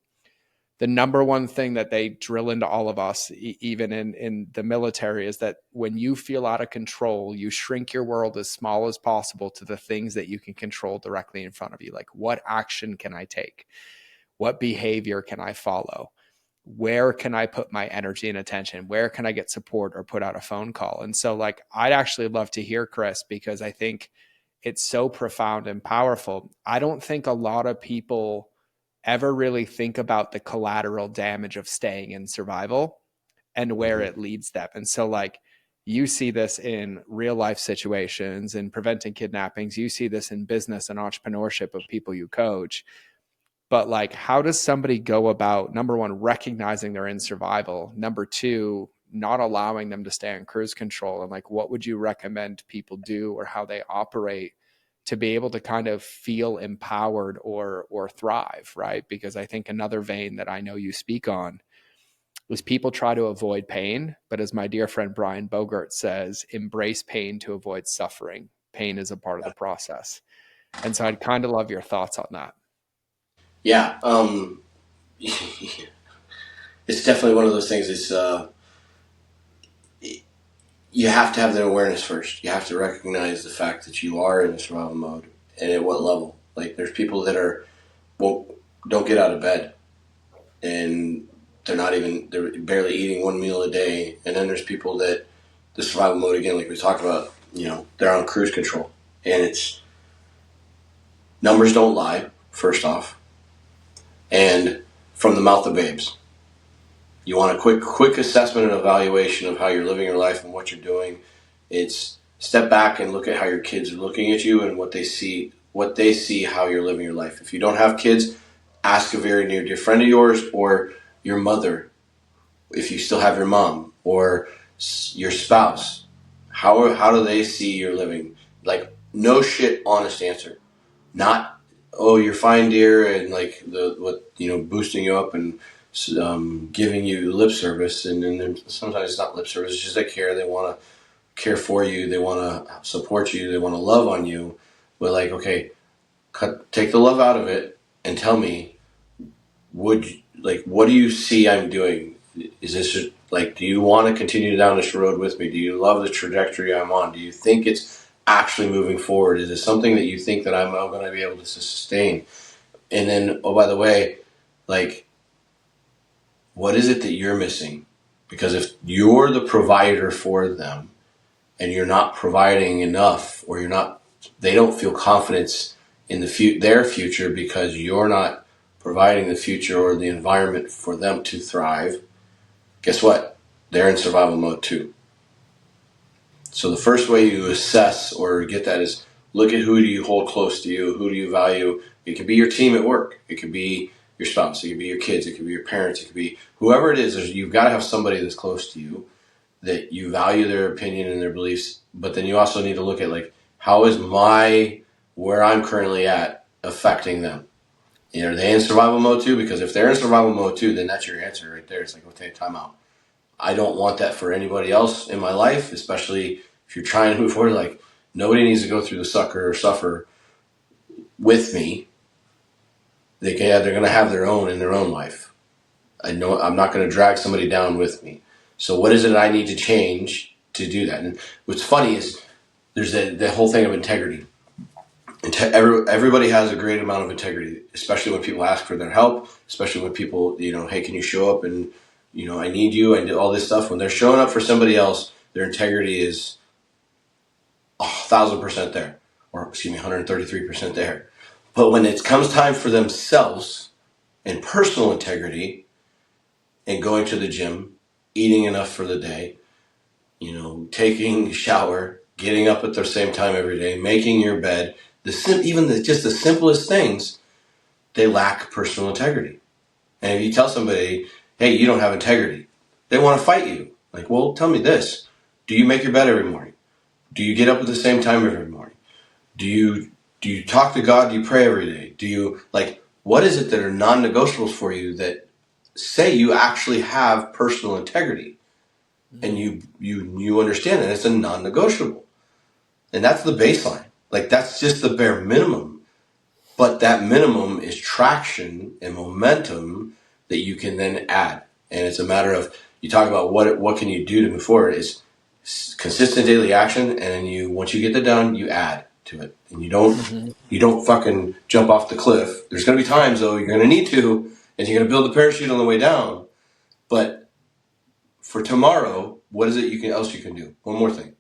The number one thing that they drill into all of us, even in the military, is that when you feel out of control, you shrink your world as small as possible to the things that you can control directly in front of you. Like, what action can I take? What behavior can I follow? Where can I put my energy and attention? Where can I get support or put out a phone call? And so, like, I'd actually love to hear Chris, because I think it's so profound and powerful. I don't think a lot of people ever really think about the collateral damage of staying in survival and where mm-hmm. it leads them. And so, like, you see this in real life situations in preventing kidnappings. You see this in business and entrepreneurship of people you coach. But, like, how does somebody go about, number one, recognizing they're in survival? Number two, not allowing them to stay on cruise control? And, like, what would you recommend people do, or how they operate to be able to kind of feel empowered or thrive, right? Because I think another vein that I know you speak on is people try to avoid pain, but as my dear friend Brian Bogart says, embrace pain to avoid suffering. Pain is a part of the process. And so I'd kind of love your thoughts on that. Yeah. It's definitely one of those things. You have to have the awareness first. You have to recognize the fact that you are in a survival mode, and at what level. Like, there's people that don't get out of bed, and they're barely eating one meal a day. And then there's people that the survival mode, again, like we talked about, they're on cruise control, and it's numbers don't lie. First off, and from the mouth of babes. You want a quick assessment and evaluation of how you're living your life and what you're doing. It's step back and look at how your kids are looking at you and what they see how you're living your life. If you don't have kids, ask a very near dear friend of yours or your mother, if you still have your mom, or your spouse. How do they see you're living? Like, no shit, honest answer. Not, oh, you're fine, dear, and like boosting you up and giving you lip service, and then sometimes it's not lip service; it's just they care. They want to care for you. They want to support you. They want to love on you. But like, okay, take the love out of it and tell me, what do you see I'm doing? Is this just, like, do you want to continue down this road with me? Do you love the trajectory I'm on? Do you think it's actually moving forward? Is it something that you think that I'm going to be able to sustain? And then, oh, by the way, Like, what is it that you're missing? Because if you're the provider for them and you're not providing enough, or they don't feel confidence in their future because you're not providing the future or the environment for them to thrive, guess what? They're in survival mode too. So the first way you assess or get that is look at who do you hold close to you, who do you value. It could be your team at work. It could be your spouse. It could be your kids. It could be your parents. It could be whoever it is. You've got to have somebody that's close to you that you value their opinion and their beliefs. But then you also need to look at, like, how is where I'm currently at affecting them? Are they in survival mode too? Because if they're in survival mode too, then that's your answer right there. It's like, okay, time out. I don't want that for anybody else in my life, especially if you're trying to move forward. Like, nobody needs to go through the sucker or suffer with me. They're going to have their own in their own life. I know I'm not going to drag somebody down with me. So what is it I need to change to do that? And what's funny is there's the whole thing of integrity. Everybody has a great amount of integrity, especially when people ask for their help, especially when people, hey, can you show up and, I need you and all this stuff. When they're showing up for somebody else, their integrity is 1,000% there, or 133% there. But when it comes time for themselves and personal integrity and going to the gym, eating enough for the day, taking a shower, getting up at the same time every day, making your bed, just the simplest things, they lack personal integrity. And if you tell somebody, hey, you don't have integrity, they want to fight you. Like, well, tell me this. Do you make your bed every morning? Do you get up at the same time every morning? Do you talk to God? Do you pray every day? Do you, what is it that are non-negotiables for you that say you actually have personal integrity? And you understand that it's a non-negotiable. And that's the baseline. That's just the bare minimum. But that minimum is traction and momentum that you can then add. And it's a matter of, you talk about what can you do to move forward. It's consistent daily action, and then once you get that done, you add to it. And you don't fucking jump off the cliff. There's going to be times, though, you're going to need to, and you're going to build the parachute on the way down. But for tomorrow, what is it else you can do? One more thing.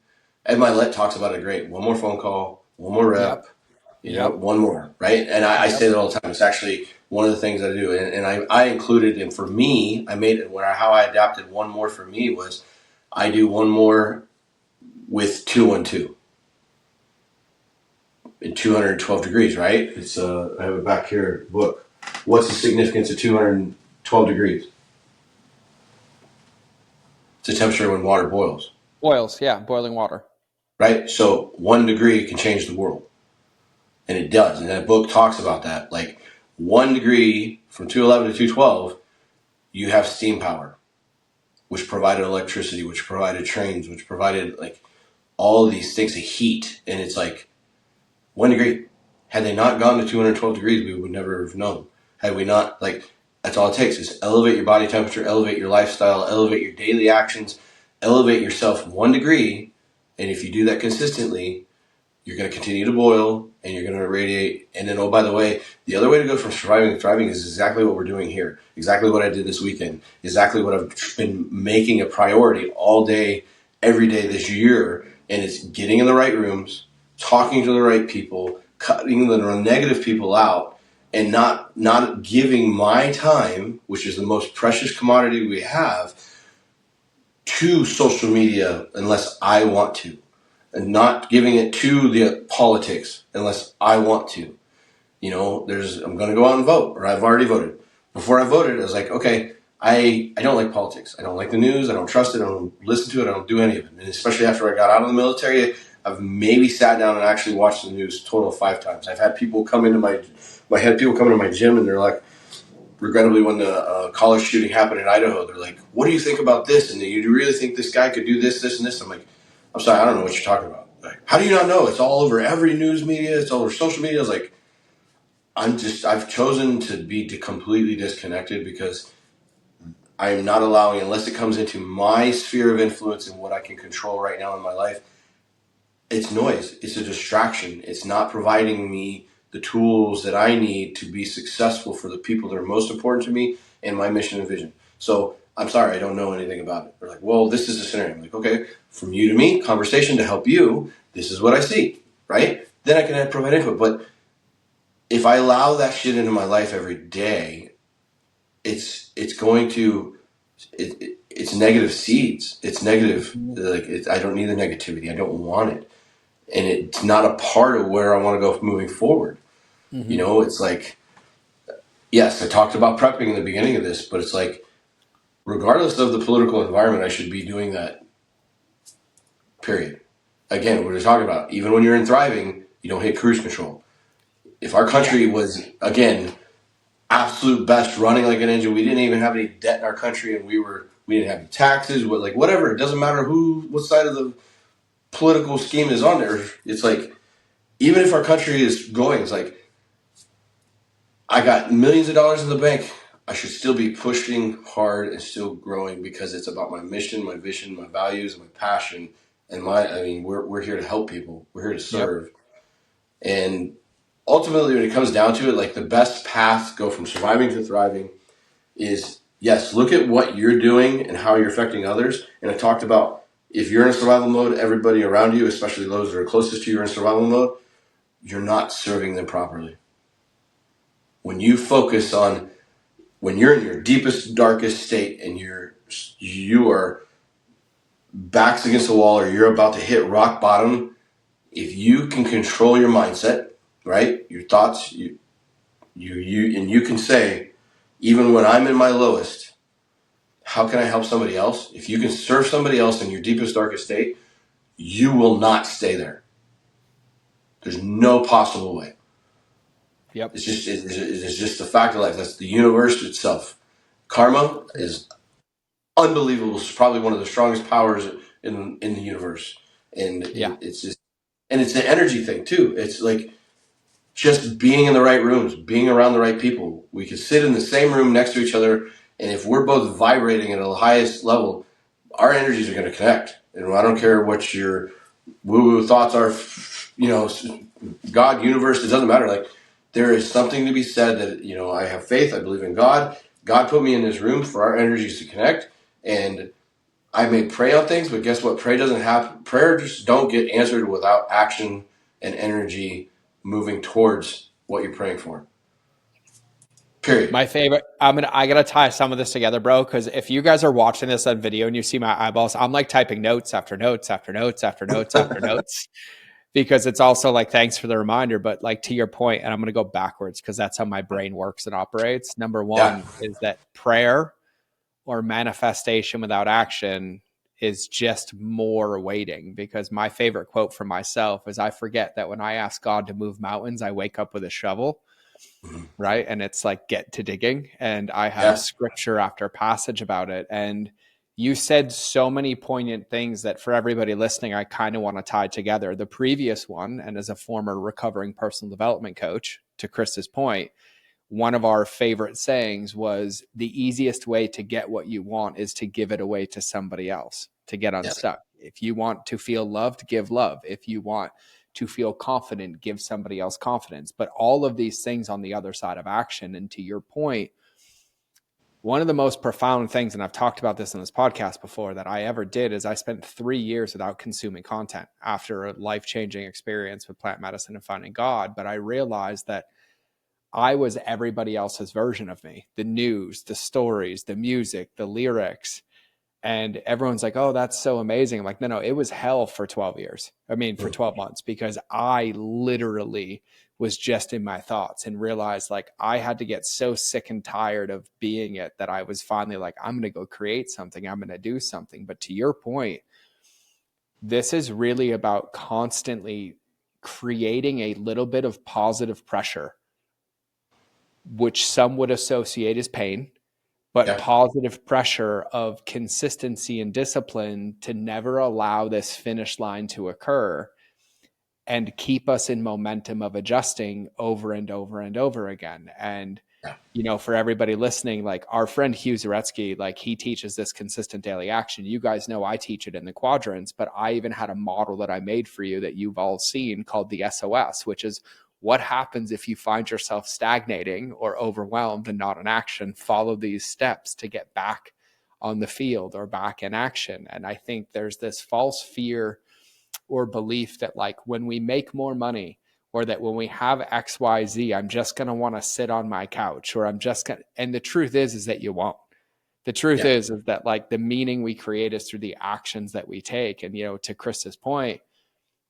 Ed Milet talks about it great. One more phone call, one more rep, one more, right? And I say that all the time. It's actually one of the things I do. And I included, and for me, I made it how I adapted one more for me was I do one more with 212 in 212 degrees, right? It's I have it back here, book. What's the significance of 212 degrees? It's the temperature when water boils. Boils, yeah, boiling water. Right? So 1 degree can change the world. And it does. And that book talks about that. 1 degree from 211 to 212, you have steam power, which provided electricity, which provided trains, which provided all of these things of heat. And it's 1 degree. Had they not gone to 212 degrees, we would never have known. Had we not, that's all it takes is elevate your body temperature, elevate your lifestyle, elevate your daily actions, elevate yourself 1 degree. And if you do that consistently, you're going to continue to boil and you're going to radiate. And then, oh, by the way, the other way to go from surviving to thriving is exactly what we're doing here. Exactly what I did this weekend. Exactly what I've been making a priority all day, every day this year. And it's getting in the right rooms, talking to the right people, cutting the negative people out, and not giving my time, which is the most precious commodity we have, to social media unless I want to, and not giving it to the politics unless I want to. I'm going to go out and vote, or I've already voted. Before I voted, I was like, okay, I don't like politics. I don't like the news. I don't trust it. I don't listen to it. I don't do any of it. And especially after I got out of the military, I've maybe sat down and actually watched the news a total of 5 times. I've had people come into my gym, and they're like, regrettably, when the college shooting happened in Idaho, they're like, what do you think about this? And do you really think this guy could do this, this, and this? I'm like, I'm sorry, I don't know what you're talking about. How do you not know? It's all over every news media. It's all over social media. I was like, I've chosen to be completely disconnected because I'm not allowing, unless it comes into my sphere of influence and what I can control right now in my life, it's noise. It's a distraction. It's not providing me the tools that I need to be successful for the people that are most important to me and my mission and vision. So I'm sorry, I don't know anything about it. They're like, well, this is a scenario. I'm like, okay, from you to me, conversation to help you, this is what I see, right? Then I can provide input. But if I allow that shit into my life every day, it's going to it's negative seeds. It's negative. I don't need the negativity. I don't want it, and it's not a part of where I want to go moving forward. Mm-hmm. It's like, yes, I talked about prepping in the beginning of this, but it's like, regardless of the political environment, I should be doing that. Period. Again, what we're talking about. Even when you're in thriving, you don't hit cruise control. If our country was, again, absolute best, running like an engine, we didn't even have any debt in our country, and we didn't have any taxes, whatever. It doesn't matter what side of the political scheme is on there. It's like, even if our country is going, it's like, I got millions of dollars in the bank. I should still be pushing hard and still growing because it's about my mission, my vision, my values, my passion, and we're here to help people. We're here to Yep. serve. And ultimately, when it comes down to it, like, the best path to go from surviving to thriving is, yes, look at what you're doing and how you're affecting others. And I talked about, if you're in survival mode, everybody around you, especially those that are closest to you, are in survival mode, you're not serving them properly. When you focus on, when you're in your deepest, darkest state and you are backs against the wall, or you're about to hit rock bottom, if you can control your mindset, right, your thoughts, and you can say, even when I'm in my lowest, how can I help somebody else? If you can serve somebody else in your deepest, darkest state, you will not stay there. There's no possible way. Yep. It's just the fact of life. That's the universe itself. Karma is unbelievable. It's probably one of the strongest powers in the universe, and Yeah. it's just, and it's an energy thing too. It's like, just being in the right rooms, being around the right people. We could sit in the same room next to each other, and if we're both vibrating at the highest level, our energies are going to connect. And I don't care what your woo-woo thoughts are, God, universe, it doesn't matter. Like, there is something to be said that, I have faith, I believe in God. God put me in this room for our energies to connect, and I may pray on things, but guess what? Prayer just don't get answered without action and energy moving towards what you're praying for. Period. My favorite. I gotta tie some of this together, bro. Because if you guys are watching this on video and you see my eyeballs, I'm like typing notes after notes after notes after notes after notes. Because it's also like, thanks for the reminder, but like, to your point, and I'm gonna go backwards because that's how my brain works and operates. Number Yeah. one is that prayer or manifestation without action is just more waiting. Because my favorite quote for myself is, I forget that when I ask God to move mountains, I wake up with a shovel, Mm-hmm. right? And it's like, get to digging. And I have Yeah. scripture after passage about it. And you said so many poignant things that for everybody listening, I kind of want to tie together. The previous one, and as a former recovering personal development coach, to Chris's point, one of our favorite sayings was, the easiest way to get what you want is to give it away to somebody else, to get Yes. unstuck. If you want to feel loved, give love. If you want to feel confident, give somebody else confidence. But all of these things on the other side of action. And to your point, one of the most profound things, and I've talked about this in this podcast before, that I ever did is I spent 3 years without consuming content after a life-changing experience with plant medicine and finding God. But I realized that I was everybody else's version of me, the news, the stories, the music, the lyrics. And everyone's like, oh, that's so amazing. I'm like, no, it was hell for 12 years. I mean, for 12 months, because I literally was just in my thoughts and realized, like, I had to get so sick and tired of being it that I was finally like, I'm going to go create something. I'm going to do something. But to your point, this is really about constantly creating a little bit of positive pressure, which some would associate as pain, but Yeah. positive pressure of consistency and discipline to never allow this finish line to occur and keep us in momentum of adjusting over and over and over again. And, Yeah. for everybody listening, like our friend Hugh Zaretsky, like, he teaches this consistent daily action. You guys know I teach it in the quadrants, but I even had a model that I made for you that you've all seen called the SOS, which is what happens if you find yourself stagnating or overwhelmed and not in action? Follow these steps to get back on the field or back in action. And I think there's this false fear or belief that like when we make more money, or that when we have XYZ, I'm just going to want to sit on my couch, or I'm just going to, and the truth is that you won't. The truth Yeah. is that like the meaning we create is through the actions that we take. And, to Chris's point,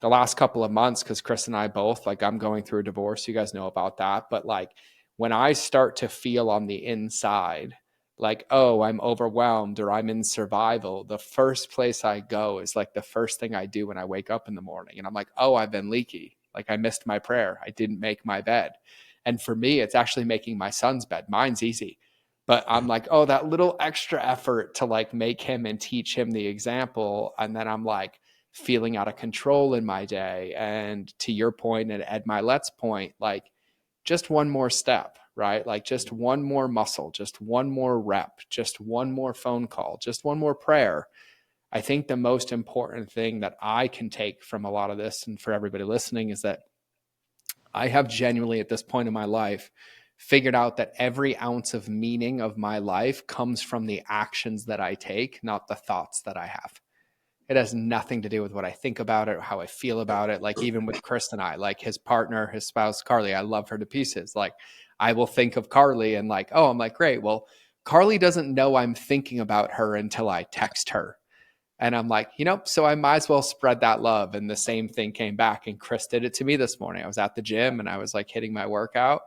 the last couple of months, because Chris and I both, like, I'm going through a divorce. You guys know about that. But like when I start to feel on the inside, like, oh, I'm overwhelmed or I'm in survival, the first place I go is like the first thing I do when I wake up in the morning. And I'm like, oh, I've been leaky. Like I missed my prayer. I didn't make my bed. And for me, it's actually making my son's bed. Mine's easy. But I'm like, oh, that little extra effort to like make him and teach him the example. And then I'm like, feeling out of control in my day. And to your point and Ed Milet's point, like just one more step, right? Like just one more muscle, just one more rep, just one more phone call, just one more prayer. I think the most important thing that I can take from a lot of this, and for everybody listening, is that I have genuinely at this point in my life figured out that every ounce of meaning of my life comes from the actions that I take, not the thoughts that I have. It has nothing to do with what I think about it or how I feel about it. Like even with Chris and I, like his partner, his spouse, Carly, I love her to pieces. Like I will think of Carly and like, oh, I'm like, great. Well, Carly doesn't know I'm thinking about her until I text her. And I'm like, so I might as well spread that love. And the same thing came back. And Chris did it to me this morning. I was at the gym and I was like hitting my workout.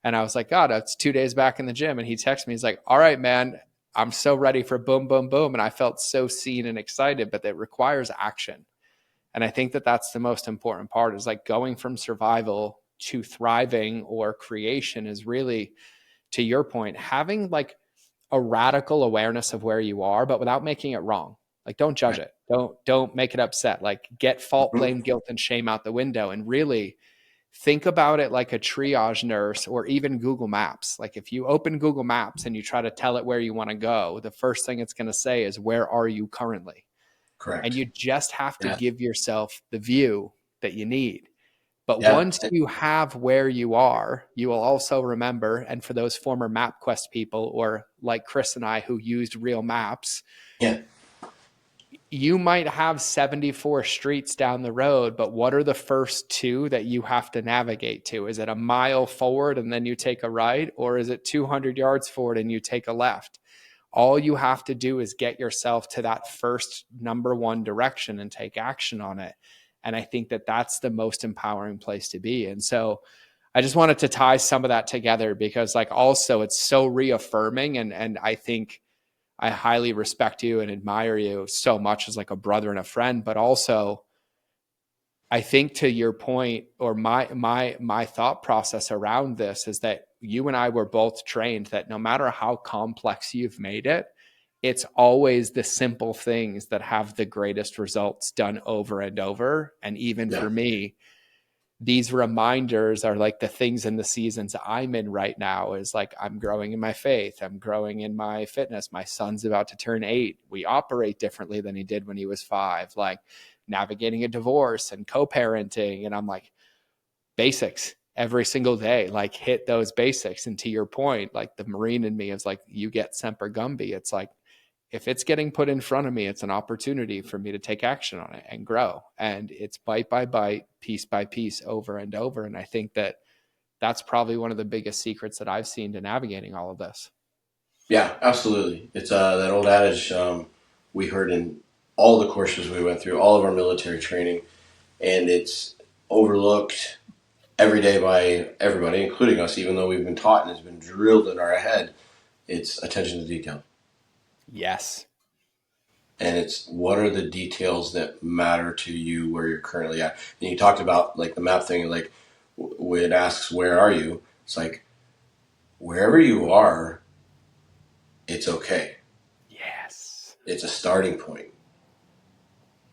And I was like, God, it's 2 days back in the gym. And he texted me, he's like, all right, man, I'm so ready for boom, boom, boom. And I felt so seen and excited, but that requires action. And I think that that's the most important part, is like going from survival to thriving or creation is really, to your point, having like a radical awareness of where you are, but without making it wrong. Like don't judge Right. it. Don't make it upset. Like get fault, Mhm. blame, guilt, and shame out the window and really think about it like a triage nurse or even Google Maps. Like if you open Google Maps and you try to tell it where you want to go, the first thing it's going to say is, where are you currently? And Correct. you just have to Yeah. give yourself the view that you need. But Yeah. once you have where you are, you will also remember, and for those former MapQuest people, or like Chris and I who used real maps, Yeah. you might have 74 streets down the road, but what are the first two that you have to navigate to? Is it a mile forward and then you take a right? Or is it 200 yards forward and you take a left? All you have to do is get yourself to that first number one direction and take action on it. And I think that that's the most empowering place to be. And so I just wanted to tie some of that together, because like also it's so reaffirming. And I think I highly respect you and admire you so much as like a brother and a friend, but also I think to your point, or my thought process around this, is that you and I were both trained that no matter how complex you've made it, it's always the simple things that have the greatest results done over and over. And even Yeah. for me, these reminders are like the things in the seasons I'm in right now, is like, I'm growing in my faith. I'm growing in my fitness. My son's about to turn 8. We operate differently than he did when he was 5, like navigating a divorce and co-parenting. And I'm like, basics every single day, like hit those basics. And to your point, like the Marine in me is like, you get Semper Gumby. It's like, if it's getting put in front of me, it's an opportunity for me to take action on it and grow. And it's bite by bite, piece by piece, over and over. And I think that that's probably one of the biggest secrets that I've seen to navigating all of this. Yeah, absolutely. It's that old adage we heard in all the courses we went through, all of our military training, and it's overlooked every day by everybody, including us, even though we've been taught and it's been drilled in our head. It's attention to detail. Yes. And it's what are the details that matter to you where you're currently at. And you talked about like the map thing, like when it asks, where are you? It's like, wherever you are, it's okay. Yes. It's a starting point.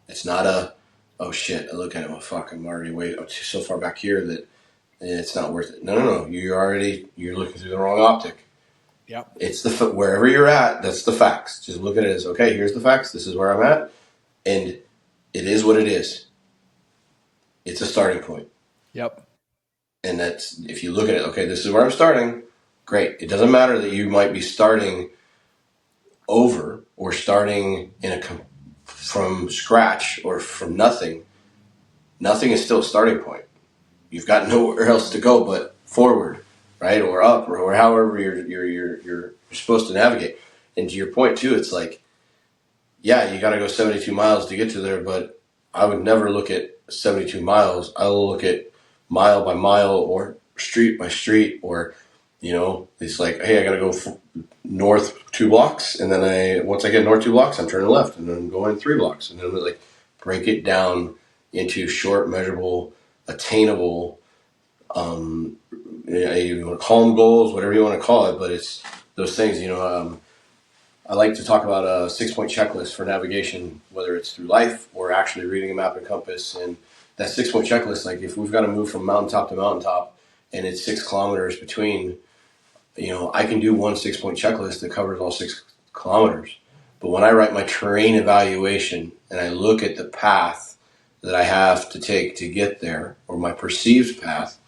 It's not a, oh shit, I look at it, well, fuck, I'm already way so far back here that it's not worth it. No. You're looking through the wrong optic. Yep. It's wherever you're at, that's the facts. Just look at it as, okay, here's the facts. This is where I'm at. And it is what it is. It's a starting point. Yep. And that's, if you look at it, okay, this is where I'm starting. Great. It doesn't matter that you might be starting over or starting from scratch or from nothing. Nothing is still a starting point. You've got nowhere else to go but forward, right, or up, or however you're supposed to navigate. And to your point too, it's like, yeah, you got to go 72 miles to get to there, but I would never look at 72 miles. I will look at mile by mile or street by street, or it's like, hey, I got to go north 2 blocks, and then once I get north 2 blocks, I'm turning left, and then I'm going 3 blocks, and then like break it down into short, measurable, attainable. You want to call them goals, whatever you want to call it, but it's those things. I like to talk about a 6-point checklist for navigation, whether it's through life or actually reading a map and compass. And that 6-point checklist, like if we've got to move from mountaintop to mountaintop, and it's 6 kilometers between, I can do one 6-point checklist that covers all 6 kilometers. But when I write my terrain evaluation and I look at the path that I have to take to get there, or my perceived path,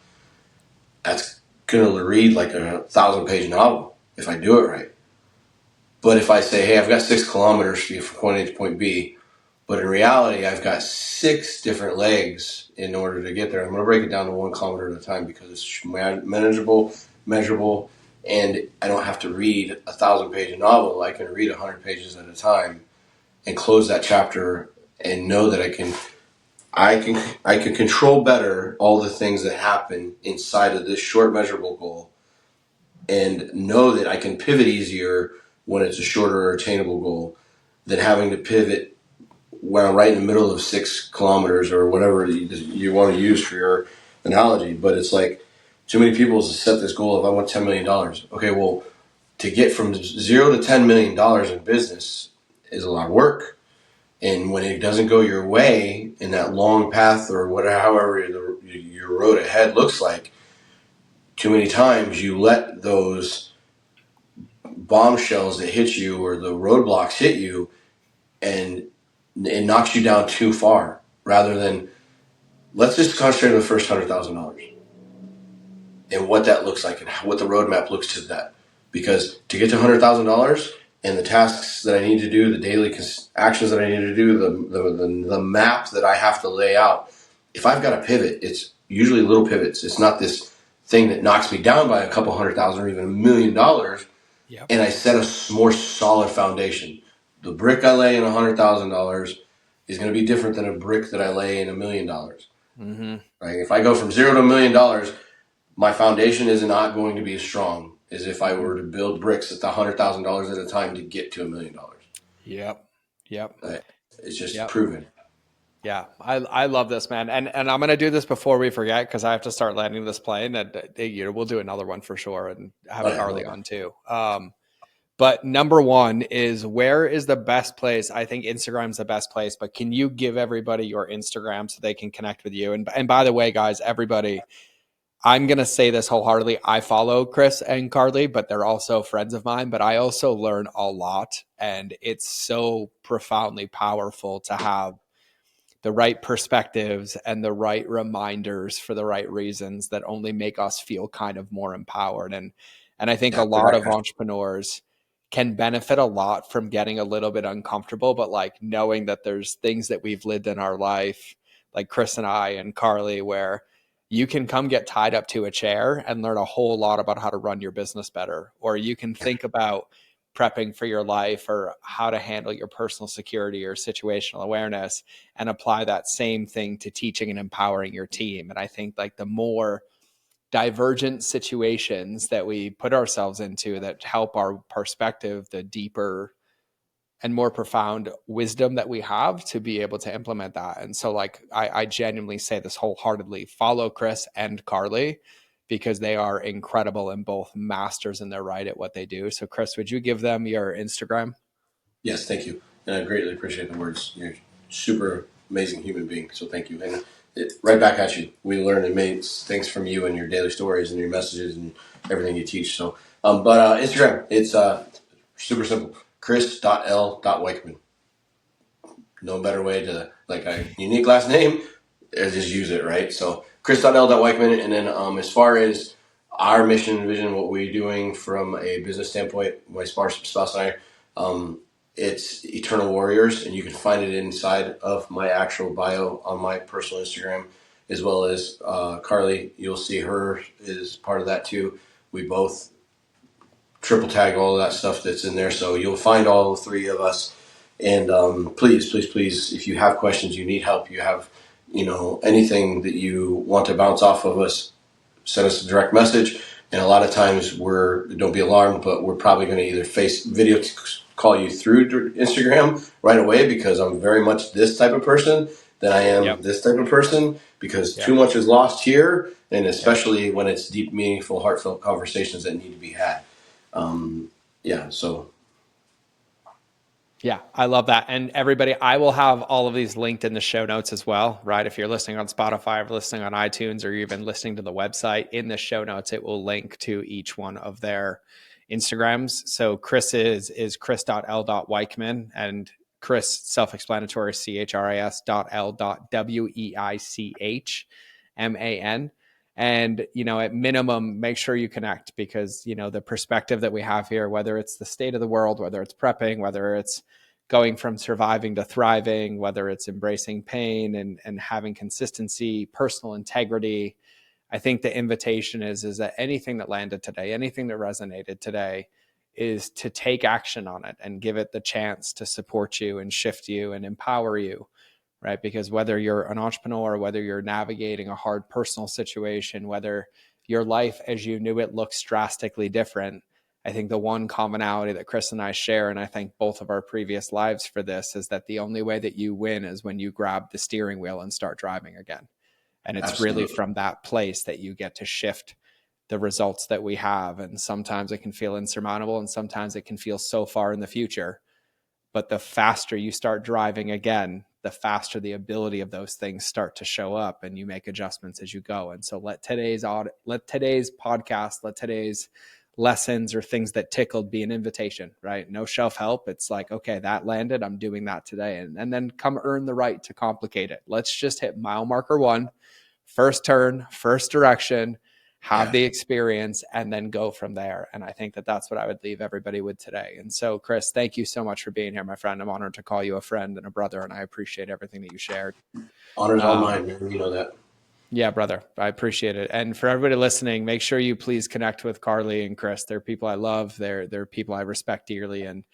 that's going to read like a 1,000-page novel if I do it right. But if I say, hey, I've got 6 kilometers to get from point A to point B, but in reality, I've got 6 different legs in order to get there, I'm going to break it down to 1 kilometer at a time because it's manageable, measurable, and I don't have to read a 1,000-page novel. I can read 100 pages at a time and close that chapter and know that I can control better all the things that happen inside of this short measurable goal, and know that I can pivot easier when it's a shorter or attainable goal than having to pivot when I'm right in the middle of 6 kilometers or whatever you want to use for your analogy. But it's like, too many people set this goal of I want $10 million. Okay, well, to get from 0 to $10 million in business is a lot of work. And when it doesn't go your way in that long path or whatever, however your road ahead looks like, too many times you let those bombshells that hit you or the roadblocks hit you, and it knocks you down too far, rather than let's just concentrate on the first $100,000 and what that looks like and what the roadmap looks to that. Because to get to $100,000 and the tasks that I need to do, the daily actions that I need to do, the map that I have to lay out, if I've got a pivot, it's usually little pivots. It's not this thing that knocks me down by a couple $100,000 or even $1 million. Yep. And I set a more solid foundation. The brick I lay in $100,000 is going to be different than a brick that I lay in $1 million. Mm-hmm. Right? If I go from 0 to $1 million, my foundation is not going to be as strong as if I were to build bricks at the $100,000 at a time to get to $1 million. Yep. It's just proven. Yeah, I love this, man. And I'm going to do this before we forget, because I have to start landing this plane, and we'll do another one for sure, and have Carly on too. But number one is, where is the best place? I think Instagram's the best place, but can you give everybody your Instagram so they can connect with you? And by the way, guys, everybody, I'm going to say this wholeheartedly. I follow Chris and Carly, but they're also friends of mine, but I also learn a lot, and it's so profoundly powerful to have the right perspectives and the right reminders for the right reasons that only make us feel kind of more empowered. And I think a lot of entrepreneurs can benefit a lot from getting a little bit uncomfortable, but like knowing that there's things that we've lived in our life, like Chris and I and Carly, where you can come get tied up to a chair and learn a whole lot about how to run your business better. Or you can think about prepping for your life or how to handle your personal security or situational awareness, and apply that same thing to teaching and empowering your team. And I think like the more divergent situations that we put ourselves into that help our perspective, the deeper and more profound wisdom that we have to be able to implement that. And so like, I genuinely say this wholeheartedly: follow Chris and Carly, because they are incredible and both masters in their right at what they do. So Chris, would you give them your Instagram? Yes, thank you. And I greatly appreciate the words. You're a super amazing human being. So thank you. And right back at you. We learn and make things from you and your daily stories and your messages and everything you teach. So, but Instagram, it's super simple. Chris.L.Weichman. No better way to, like, a unique last name, just use it, right? So Chris.l.Weichman. And then as far as our mission and vision, what we're doing from a business standpoint, my spouse and I, it's Eternal Warriors, and you can find it inside of my actual bio on my personal Instagram, as well as Carly. You'll see her is part of that too. We both triple tag all of that stuff that's in there, so you'll find all three of us. And please, please, please, if you have questions, you need help, you have, anything that you want to bounce off of us, send us a direct message. And a lot of times don't be alarmed, but we're probably going to either video call you through Instagram right away, because I'm very much this type of person than I am this type of person, because too much is lost here. And especially when it's deep, meaningful, heartfelt conversations that need to be had. Yeah, I love that. And everybody, I will have all of these linked in the show notes as well, right? If you're listening on Spotify or listening on iTunes, or you're even listening to the website, in the show notes, it will link to each one of their Instagrams. So Chris is chris.l.weichman, and Chris, self-explanatory, chris.l.weichman. And, at minimum, make sure you connect, because, the perspective that we have here, whether it's the state of the world, whether it's prepping, whether it's going from surviving to thriving, whether it's embracing pain and having consistency, personal integrity, I think the invitation is that anything that landed today, anything that resonated today, is to take action on it and give it the chance to support you and shift you and empower you. Right? Because whether you're an entrepreneur, whether you're navigating a hard personal situation, whether your life as you knew it looks drastically different, I think the one commonality that Chris and I share, and I thank both of our previous lives for this, is that the only way that you win is when you grab the steering wheel and start driving again. And it's Absolutely. really from that place that you get to shift the results that we have. And sometimes it can feel insurmountable, and sometimes it can feel so far in the future. But the faster you start driving again, the faster the ability of those things start to show up, and you make adjustments as you go. And so let today's podcast, let today's lessons or things that tickled be an invitation, right? No shelf help. It's like, okay, that landed, I'm doing that today. And then come earn the right to complicate it. Let's just hit mile marker 1, first turn, first direction, have the experience, and then go from there. And I think that that's what I would leave everybody with today. And so, Chris, thank you so much for being here, my friend. I'm honored to call you a friend and a brother, and I appreciate everything that you shared. Honor's all mine, man. You know that. Yeah, brother, I appreciate it. And for everybody listening, make sure you please connect with Carly and Chris. They're people I love. They're people I respect dearly. And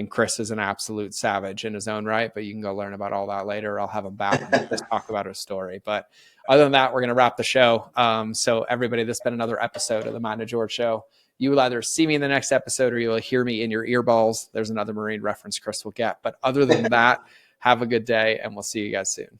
Chris is an absolute savage in his own right, but you can go learn about all that later. I'll have him back and just talk about his story. But other than that, we're going to wrap the show. So everybody, this has been another episode of the Mind of George Show. You will either see me in the next episode, or you will hear me in your earballs. There's another Marine reference Chris will get. But other than that, have a good day, and we'll see you guys soon.